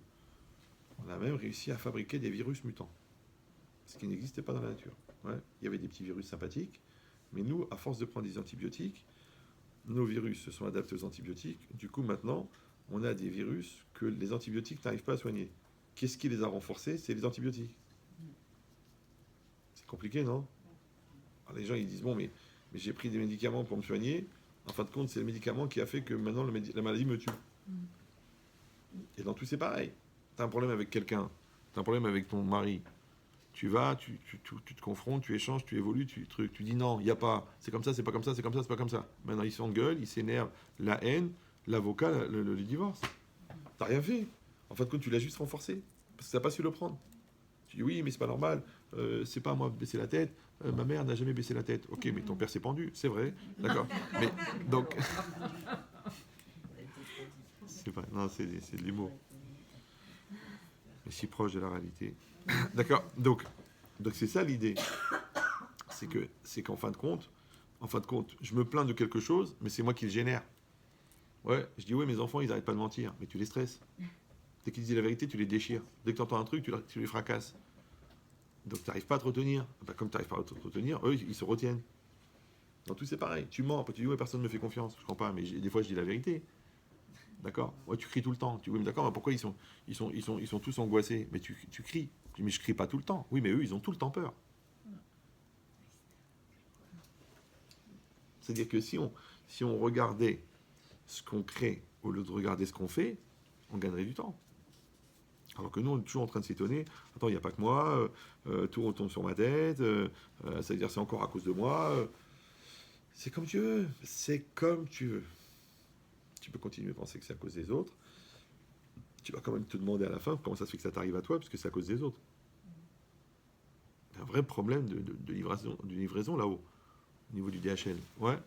On a même réussi à fabriquer des virus mutants, ce qui n'existait pas dans la nature. Ouais. Il y avait des petits virus sympathiques, mais nous, à force de prendre des antibiotiques, nos virus se sont adaptés aux antibiotiques. Du coup, maintenant, on a des virus que les antibiotiques n'arrivent pas à soigner. Qu'est-ce qui les a renforcés? C'est les antibiotiques. C'est compliqué, non? Alors, les gens, ils disent, bon, mais j'ai pris des médicaments pour me soigner. En fin de compte, c'est le médicament qui a fait que maintenant, la maladie me tue. Et dans tout, c'est pareil. Tu as un problème avec quelqu'un, tu as un problème avec ton mari. Tu vas, tu te confrontes, tu échanges, tu évolues, tu dis non, il n'y a pas, c'est comme ça, c'est pas comme ça, c'est comme ça, c'est pas comme ça. Maintenant, ils s'engueulent, ils s'énervent, la haine, l'avocat, le divorce. T'as rien fait. En fin de compte, tu l'as juste renforcé, parce que t'as pas su le prendre. Tu dis oui, mais c'est pas normal, c'est pas à moi de baisser la tête, ma mère n'a jamais baissé la tête. Ok, mais ton père s'est pendu, c'est vrai, d'accord. Mais, donc... c'est pas, non, c'est de l'humour. Mais si proche de la réalité. D'accord. Donc c'est ça l'idée. C'est qu'en fin de compte, je me plains de quelque chose, mais c'est moi qui le génère. Ouais, je dis oui, mes enfants, ils n'arrêtent pas de mentir, mais tu les stresses. Dès qu'ils disent la vérité, tu les déchires. Dès que tu entends un truc, tu les fracasses. Donc tu n'arrives pas à te retenir. Ben, comme tu n'arrives pas à te retenir, eux, ils se retiennent. Dans tout, c'est pareil. Tu mens, après tu dis ouais, personne ne me fait confiance. Je comprends pas, mais des fois, je dis la vérité. D'accord? Ouais, tu cries tout le temps. Tu dis oui, mais d'accord, mais pourquoi ils sont tous angoissés? Mais tu cries. Je dis, mais je crie pas tout le temps. Oui, mais eux, ils ont tout le temps peur. C'est-à-dire que si on regardait ce qu'on crée au lieu de regarder ce qu'on fait, on gagnerait du temps. Alors que nous, on est toujours en train de s'étonner. Attends, il n'y a pas que moi, tout retombe sur ma tête, ça veut dire c'est encore à cause de moi. C'est comme tu veux. C'est comme tu veux. tu peux continuer à penser que c'est à cause des autres. Tu vas quand même te demander à la fin comment ça se fait que ça t'arrive à toi, parce que c'est à cause des autres. Il y a un vrai problème de livraison là-haut, au niveau du DHL. Ouais.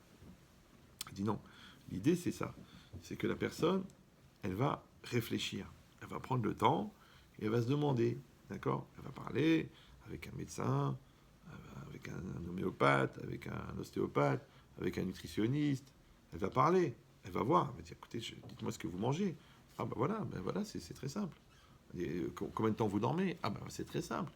Il dit non. L'idée, c'est ça. C'est que la personne, elle va réfléchir. Elle va prendre le temps et elle va se demander. D'accord? Elle va parler avec un médecin, avec un homéopathe, avec un ostéopathe, avec un nutritionniste. Elle va parler. Elle va voir. Elle va dire, écoutez, dites-moi ce que vous mangez. Ah ben voilà, c'est très simple. Et, combien de temps vous dormez? Ah ben c'est très simple.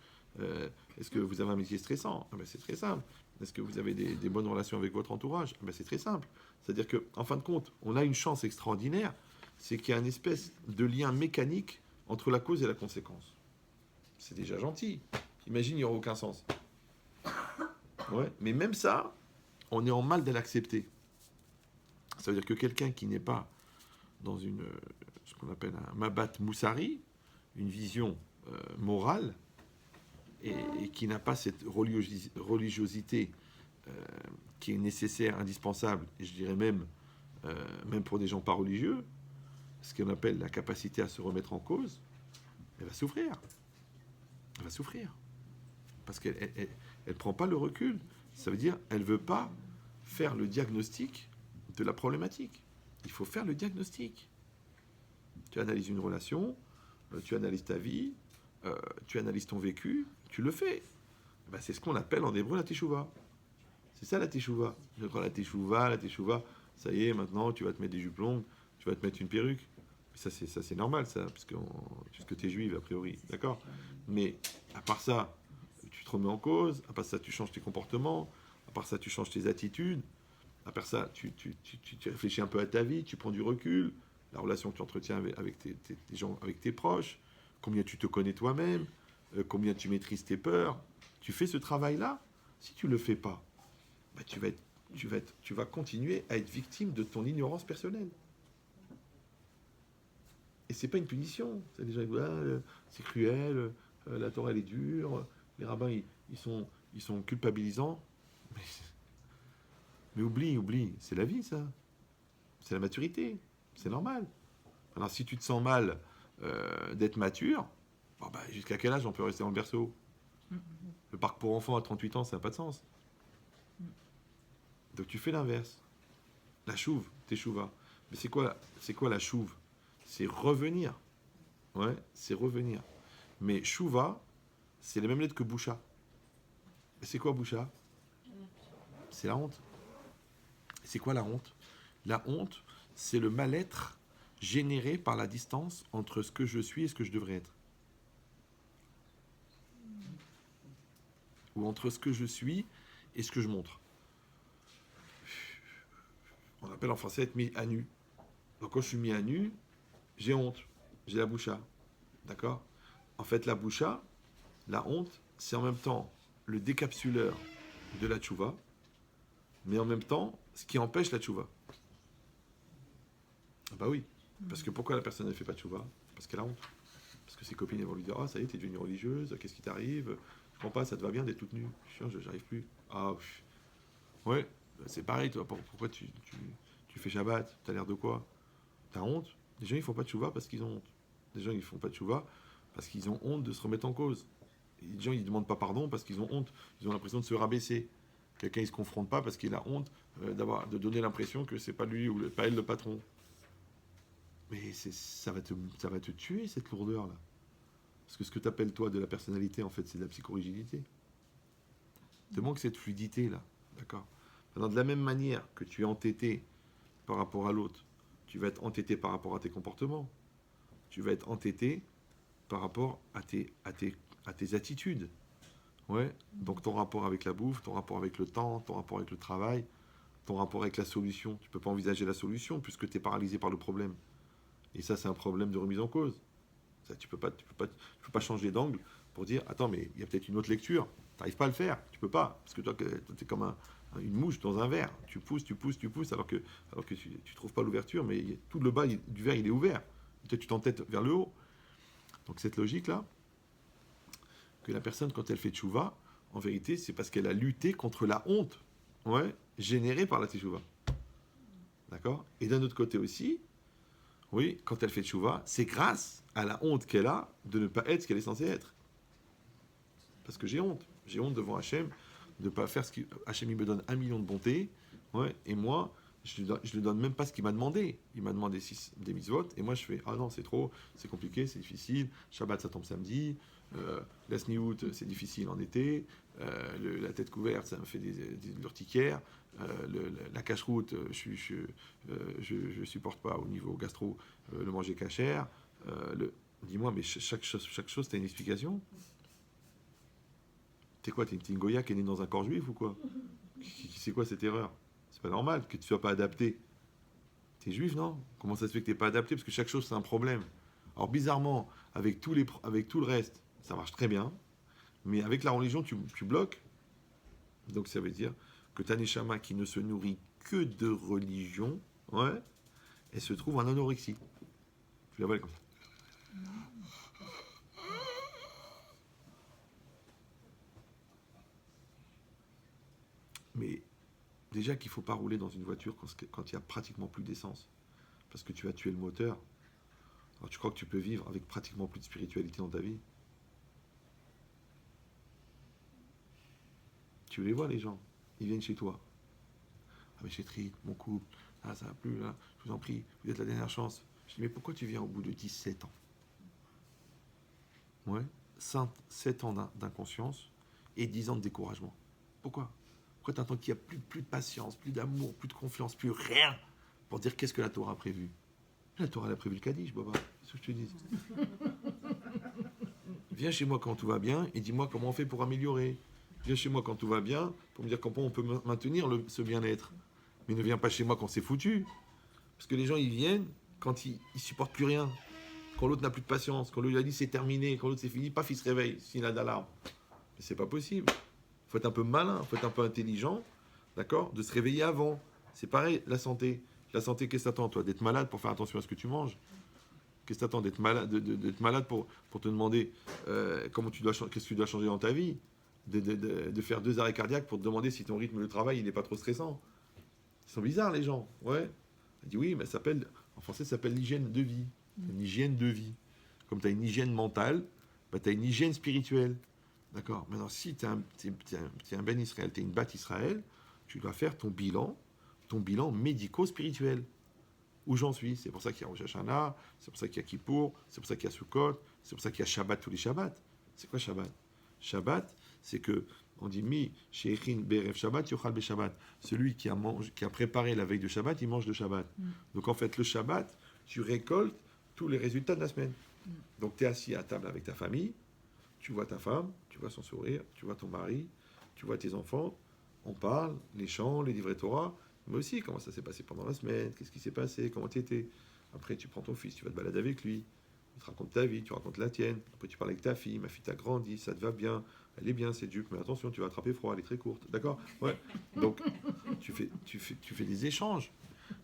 Est-ce que vous avez un métier stressant? Ah ben c'est très simple. Est-ce que vous avez des bonnes relations avec votre entourage? Ah ben c'est très simple. C'est-à-dire qu'en fin de compte, on a une chance extraordinaire, c'est qu'il y a une espèce de lien mécanique entre la cause et la conséquence. C'est déjà gentil. Imagine, il n'y aura aucun sens. Ouais. Mais même ça, on est en mal de l'accepter. Ça veut dire que quelqu'un qui n'est pas dans ce qu'on appelle un mabat moussari, une vision morale, et qui n'a pas cette religiosité qui est nécessaire, indispensable, et je dirais même pour des gens pas religieux, ce qu'on appelle la capacité à se remettre en cause, elle va souffrir. Elle va souffrir. Parce qu'elle ne prend pas le recul. Ça veut dire qu'elle ne veut pas faire le diagnostic de la problématique. Il faut faire le diagnostic. Tu analyses une relation, tu analyses ta vie, tu analyses ton vécu, tu le fais. Ben, c'est ce qu'on appelle en hébreu la teshuva. C'est ça la teshuva. Je crois la teshuva, ça y est, maintenant tu vas te mettre des jupes longues, tu vas te mettre une perruque. Ça c'est normal, ça, puisque tu es juive a priori, d'accord? Mais à part ça, tu te remets en cause, à part ça, tu changes tes comportements, à part ça, tu changes tes attitudes, à part ça, tu réfléchis un peu à ta vie, tu prends du recul, la relation que tu entretiens avec tes gens, avec tes proches, combien tu te connais toi-même, combien tu maîtrises tes peurs. Tu fais ce travail-là. Si tu ne le fais pas, bah tu vas continuer à être victime de ton ignorance personnelle. Et c'est pas une punition. C'est des gens qui disent c'est cruel, la Torah elle est dure, les rabbins ils sont culpabilisants. Mais oublie, c'est la vie ça. C'est la maturité, c'est normal. Alors si tu te sens mal d'être mature, bon, bah, jusqu'à quel âge on peut rester dans le berceau? Le parc pour enfants à 38 ans, ça n'a pas de sens. Donc tu fais l'inverse. La chouve, teshuva. Mais c'est quoi la chouve? C'est revenir. Ouais, c'est revenir. Mais chouva, c'est les mêmes lettres que boucha. Et c'est quoi boucha? C'est la honte. C'est quoi la honte? La honte, c'est le mal-être généré par la distance entre ce que je suis et ce que je devrais être. Ou entre ce que je suis et ce que je montre. On appelle en français être mis à nu. Donc quand je suis mis à nu, j'ai honte, j'ai la boucha. D'accord? En fait, la boucha, la honte, c'est en même temps le décapsuleur de la tchouva, mais en même temps, ce qui empêche la tchouva. Ah bah oui. Parce que pourquoi la personne ne fait pas de tchouva? Parce qu'elle a honte. Parce que ses copines vont lui dire, ah ça y est, t'es devenue religieuse, qu'est-ce qui t'arrive? Je comprends pas, ça te va bien d'être toute nue. J'arrive plus. Ah, ouais, c'est pareil, toi. Pourquoi tu fais Shabbat? T'as l'air de quoi? T'as honte? Les gens, ils font pas de tchouva parce qu'ils ont honte. Les gens, ils font pas de tchouva parce qu'ils ont honte de se remettre en cause. Et les gens, ils demandent pas pardon parce qu'ils ont honte. Ils ont l'impression de se rabaisser. Quelqu'un, il se confronte pas parce qu'il a honte de donner l'impression que c'est pas lui ou pas elle le patron. Mais ça va te tuer, cette lourdeur-là. Parce que ce que tu appelles, toi, de la personnalité, en fait, c'est de la psychorigidité. Il te manque cette fluidité-là. D'accord? Alors, de la même manière que tu es entêté par rapport à l'autre, tu vas être entêté par rapport à tes comportements. Tu vas être entêté par rapport à tes attitudes. Ouais. Donc, ton rapport avec la bouffe, ton rapport avec le temps, ton rapport avec le travail, ton rapport avec la solution. Tu ne peux pas envisager la solution puisque tu es paralysé par le problème. Et ça, c'est un problème de remise en cause. Ça, tu peux pas changer d'angle pour dire attends, mais il y a peut-être une autre lecture. Tu n'arrives pas à le faire. Tu peux pas. Parce que toi, tu es comme une mouche dans un verre. Tu pousses, alors que tu ne trouves pas l'ouverture, mais tout le bas du verre, il est ouvert. Peut-être tu t'entêtes vers le haut. Donc, cette logique-là, que la personne, quand elle fait tchouva, en vérité, c'est parce qu'elle a lutté contre la honte, ouais, générée par la tchouva. D'accord? Et d'un autre côté aussi, Oui, quand elle fait tchouva, c'est grâce à la honte qu'elle a de ne pas être ce qu'elle est censée être. Parce que j'ai honte. J'ai honte devant Hachem de ne pas faire ce qu'il... Hachem, il me donne 1 million de bontés, ouais, et moi, je ne lui donne même pas ce qu'il m'a demandé. Il m'a demandé des mitzvot, et moi je fais, ah non, c'est trop, c'est compliqué, c'est difficile, Shabbat ça tombe samedi, la sniout c'est difficile en été, la tête couverte ça me fait des urticaires, la cache-route, je supporte pas au niveau gastro le manger cachère. Dis-moi, mais chaque chose, t'as une explication? T'es quoi, t'es une Goya qui est née dans un corps juif ou quoi? C'est quoi cette erreur? C'est pas normal que tu sois pas adapté. T'es juif, non? Comment ça se fait que t'es pas adapté? Parce que chaque chose, c'est un problème. Alors bizarrement, avec tout le reste, ça marche très bien. Mais avec la religion, tu bloques. Donc ça veut dire que ta neshama qui ne se nourrit que de religion, ouais, elle se trouve en anorexie. Tu la vois comme ça. Mais déjà qu'il ne faut pas rouler dans une voiture quand il n'y a pratiquement plus d'essence. Parce que tu vas tuer le moteur. Alors tu crois que tu peux vivre avec pratiquement plus de spiritualité dans ta vie? Tu les vois les gens, ils viennent chez toi. Ah mais chérie, mon couple, ah ça va plus là, je vous en prie, vous êtes la dernière chance. Je dis mais pourquoi tu viens au bout de 17 ans? Ouais, 7 ans d'inconscience et 10 ans de découragement. Pourquoi? Pourquoi tu attends qu'il n'y a plus de patience, plus d'amour, plus de confiance, plus rien pour dire qu'est-ce que la Torah a prévu? La Torah elle a prévu le Kaddish, Baba, c'est ce que je te dis. Viens chez moi quand tout va bien et dis-moi comment on fait pour améliorer. Viens chez moi quand tout va bien pour me dire comment on peut maintenir ce bien-être. Mais ne viens pas chez moi quand c'est foutu. Parce que les gens, ils viennent quand ils supportent plus rien. Quand l'autre n'a plus de patience. Quand l'autre lui a dit c'est terminé. Quand l'autre c'est fini, paf, il se réveille. S'il a d'alarme. Mais c'est pas possible. Il faut être un peu malin. Il faut être un peu intelligent. D'accord? De se réveiller avant. C'est pareil, la santé. La santé, qu'est-ce que t'attends, toi? D'être malade pour faire attention à ce que tu manges? Qu'est-ce que t'attends? D'être malade, d'être malade pour te demander qu'est-ce que tu dois changer dans ta vie? De faire 2 arrêts cardiaques pour te demander si ton rythme de travail il n'est pas trop stressant. Ils sont bizarres les gens, ouais. Elle dit oui, mais en français ça s'appelle l'hygiène de vie. Une hygiène de vie. Comme tu as une hygiène mentale, bah, tu as une hygiène spirituelle. D'accord? Maintenant, si tu es un Ben Israël, tu es une Bat Israël, tu dois faire ton bilan médico-spirituel. Où j'en suis? C'est pour ça qu'il y a Rosh Hashanah, c'est pour ça qu'il y a Kippour, c'est pour ça qu'il y a Sukkot, c'est pour ça qu'il y a Shabbat tous les Shabbats. C'est quoi Shabbat? Shabbat, c'est que on dit mi sheichin berev Shabbat yochal be Shabbat. Celui qui a préparé la veille de Shabbat, il mange le Shabbat. Donc en fait, le Shabbat, tu récoltes tous les résultats de la semaine. Donc tu es assis à table avec ta famille, tu vois ta femme, tu vois son sourire, tu vois ton mari, tu vois tes enfants, on parle, les chants, les livrets Torah, mais aussi comment ça s'est passé pendant la semaine, qu'est-ce qui s'est passé, comment tu étais. Après tu prends ton fils, tu vas te balader avec lui, il te raconte ta vie, tu racontes la tienne, après tu parles avec ta fille, ma fille t'a grandi, ça te va bien, elle est bien, c'est duc, mais attention, tu vas attraper froid, elle est très courte, d'accord? Ouais. Donc tu fais des échanges.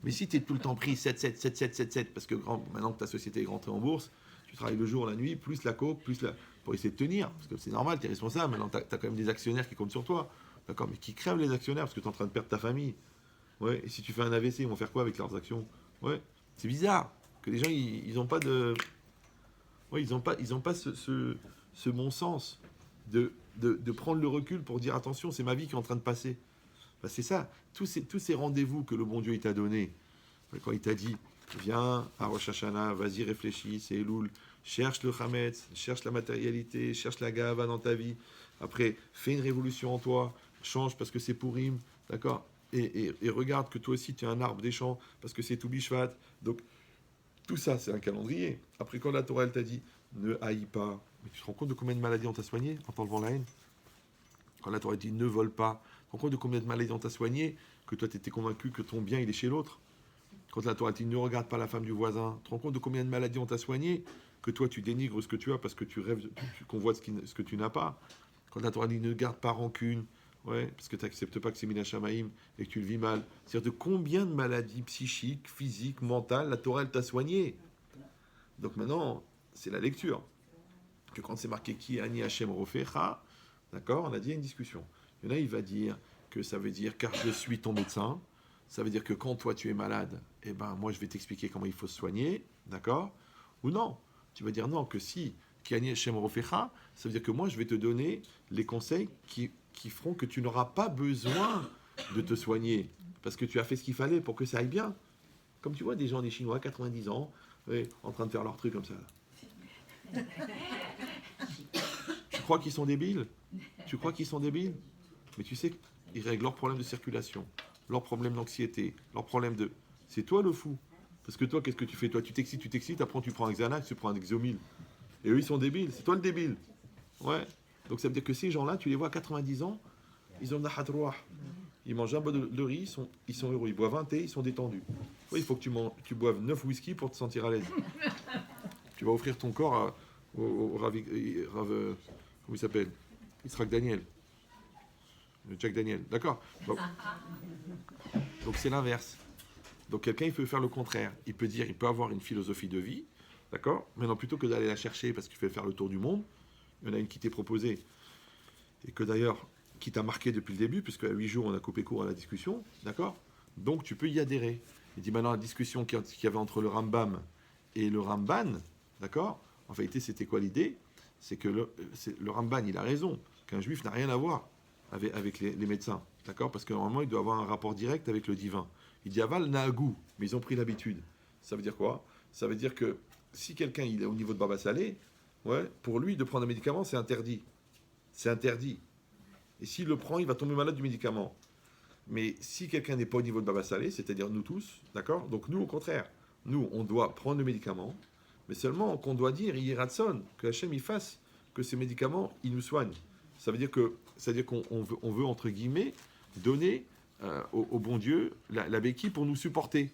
Mais si tu es tout le temps pris 7, 7, 7, 7, 7, 7, parce que maintenant que ta société est rentrée en bourse, tu travailles le jour, la nuit, plus la coke, pour essayer de tenir. Parce que c'est normal, tu es responsable. Maintenant, tu as quand même des actionnaires qui comptent sur toi. D'accord? Mais qui crèvent les actionnaires parce que tu es en train de perdre ta famille. Ouais. Et si tu fais un AVC, ils vont faire quoi avec leurs actions? Ouais. C'est bizarre que les gens, ils n'ont pas de. Ouais, ils ont pas ce bon sens de prendre le recul pour dire attention, c'est ma vie qui est en train de passer. Ben, c'est ça. Tous ces rendez-vous que le bon Dieu il t'a donné, quand il t'a dit viens à Rosh Hashanah, vas-y, réfléchis, c'est Elul, cherche le Hametz, cherche la matérialité, cherche la Gava dans ta vie. Après, fais une révolution en toi, change parce que c'est Purim, d'accord? Et regarde que toi aussi tu es un arbre des champs parce que c'est tout Bishvat. Donc, tout ça, c'est un calendrier. Après, quand la Torah elle t'a dit ne haïs pas, mais tu te rends compte de combien de maladies on t'a soigné en t'enlevant la haine? Quand la Torah dit ne vole pas, tu te rends compte de combien de maladies on t'a soigné, que toi tu étais convaincu que ton bien il est chez l'autre? Quand la Torah dit ne regarde pas la femme du voisin, tu te rends compte de combien de maladies on t'a soigné, que toi tu dénigres ce que tu as parce que tu rêves, tu convoites ce que tu n'as pas. Quand la Torah dit ne garde pas rancune, ouais, parce que tu n'acceptes pas que c'est Minashamaïm et que tu le vis mal. C'est-à-dire de combien de maladies psychiques, physiques, mentales, la Torah elle t'a soigné. Donc maintenant, c'est la lecture. Que quand c'est marqué Ki Ani Hashem Rofecha, d'accord, on a dit une discussion. Il y en a, il va dire que ça veut dire car je suis ton médecin. Ça veut dire que quand toi tu es malade, eh ben moi je vais t'expliquer comment il faut se soigner. D'accord? Ou non? Tu vas dire non, que si, Kiani Hashem Rofecha, ça veut dire que moi, je vais te donner les conseils qui feront que tu n'auras pas besoin de te soigner. Parce que tu as fait ce qu'il fallait pour que ça aille bien. Comme tu vois, des gens, des Chinois, 90 ans, ouais, en train de faire leur truc comme ça. Tu crois qu'ils sont débiles? Tu crois qu'ils sont débiles? Mais tu sais qu'ils règlent leurs problèmes de circulation, leurs problèmes d'anxiété, leurs problèmes de... C'est toi le fou. Parce que toi, qu'est-ce que tu fais? Toi, tu t'excites, après tu prends un Xanax, tu prends un Exomil. Et eux, ils sont débiles. C'est toi le débile. Ouais. Donc ça veut dire que ces gens-là, tu les vois à 90 ans, ils ont nahat roi. Ils mangent un bol de riz, ils sont heureux. Ils boivent un thé, ils sont détendus. Ouais, il faut que tu boives 9 whisky pour te sentir à l'aise. Tu vas offrir ton corps au Rav, comment il s'appelle? Israq Daniel. Le Jack Daniel. D'accord? Donc c'est l'inverse. Donc quelqu'un, il peut faire le contraire. Il peut dire, il peut avoir une philosophie de vie. D'accord? Maintenant, plutôt que d'aller la chercher parce qu'il fait faire le tour du monde, il y en a une qui t'est proposée. Et que d'ailleurs, qui t'a marqué depuis le début, puisque à 8 jours, on a coupé court à la discussion. D'accord? Donc tu peux y adhérer. Il dit maintenant, la discussion qu'il y avait entre le Rambam et le Ramban, d'accord? En vérité, c'était quoi l'idée? C'est que le Ramban, il a raison, qu'un juif n'a rien à voir avec les médecins, d'accord? Parce que normalement, il doit avoir un rapport direct avec le divin. Il dit aval na'agou, mais ils ont pris l'habitude. Ça veut dire quoi? Ça veut dire que si quelqu'un il est au niveau de Baba Salé, ouais, pour lui, de prendre un médicament, c'est interdit. C'est interdit. Et s'il le prend, il va tomber malade du médicament. Mais si quelqu'un n'est pas au niveau de Baba Salé, c'est-à-dire nous tous, d'accord? Donc nous, au contraire, nous, on doit prendre le médicament, mais seulement qu'on doit dire, Yiratson, que Hachem il fasse que ces médicaments, ils nous soignent. Ça veut dire qu'on veut, entre guillemets, donner au bon Dieu la béquille pour nous supporter.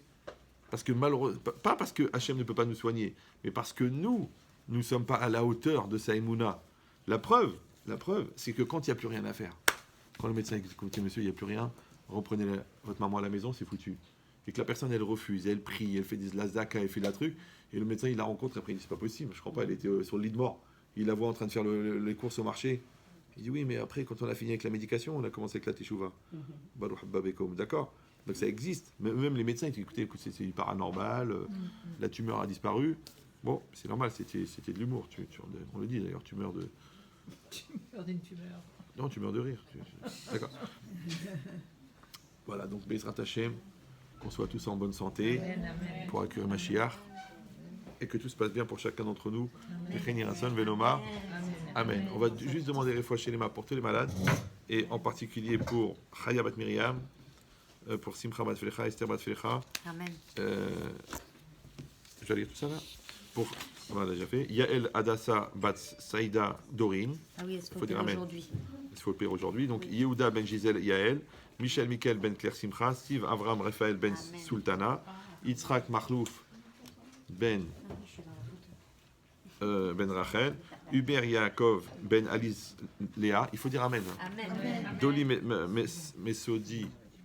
Parce que malheureusement, pas parce que Hachem ne peut pas nous soigner, mais parce que nous ne sommes pas à la hauteur de sa émouna. La preuve, c'est que quand il n'y a plus rien à faire, quand le médecin dit, écoutez monsieur, il n'y a plus rien, reprenez votre maman à la maison, c'est foutu. Et que la personne, elle refuse, elle prie, elle fait de la zaka, elle fait la truc, et le médecin, il la rencontre, après il dit, c'est pas possible, je crois pas, elle était sur le lit de mort. Il la voit en train de faire les courses au marché. Il dit, oui, mais après, quand on a fini avec la médication, on a commencé avec la teshuva. Baruch Habba Bekom, d'accord? Donc ça existe. Même les médecins, ils disent, écoutez, c'est paranormal, la tumeur a disparu. Bon, c'est normal, c'était de l'humour. On le dit d'ailleurs, tu meurs de... Tu meurs d'une tumeur. Non, tu meurs de rire. D'accord. Voilà, donc Bezrat Hashem, qu'on soit tous en bonne santé pour accueillir Mashiach et que tout se passe bien pour chacun d'entre nous. Amen. On va juste demander les fois chez les mains pour tous les malades et en particulier pour Chaya Bat Miriam, pour Simcha Bat Felecha, Esther Bat Felecha. Amen. Je vais lire tout ça là. Pour, on l'a déjà fait. Yael Adassa Bat Saïda Dorine. Ah oui, est-ce qu'il faut le faire aujourd'hui? Il faut le payer aujourd'hui. Donc Yehuda Ben Gisèle Yael, Michel Michael Ben Claire Simcha, Steve Avram Raphaël Ben Amen. Sultana, Yitzhak Mahlouf Ben Rachel, Hubert Yaakov Ben Alice Léa. Il faut dire Amen. Amen. Dolly Mesodi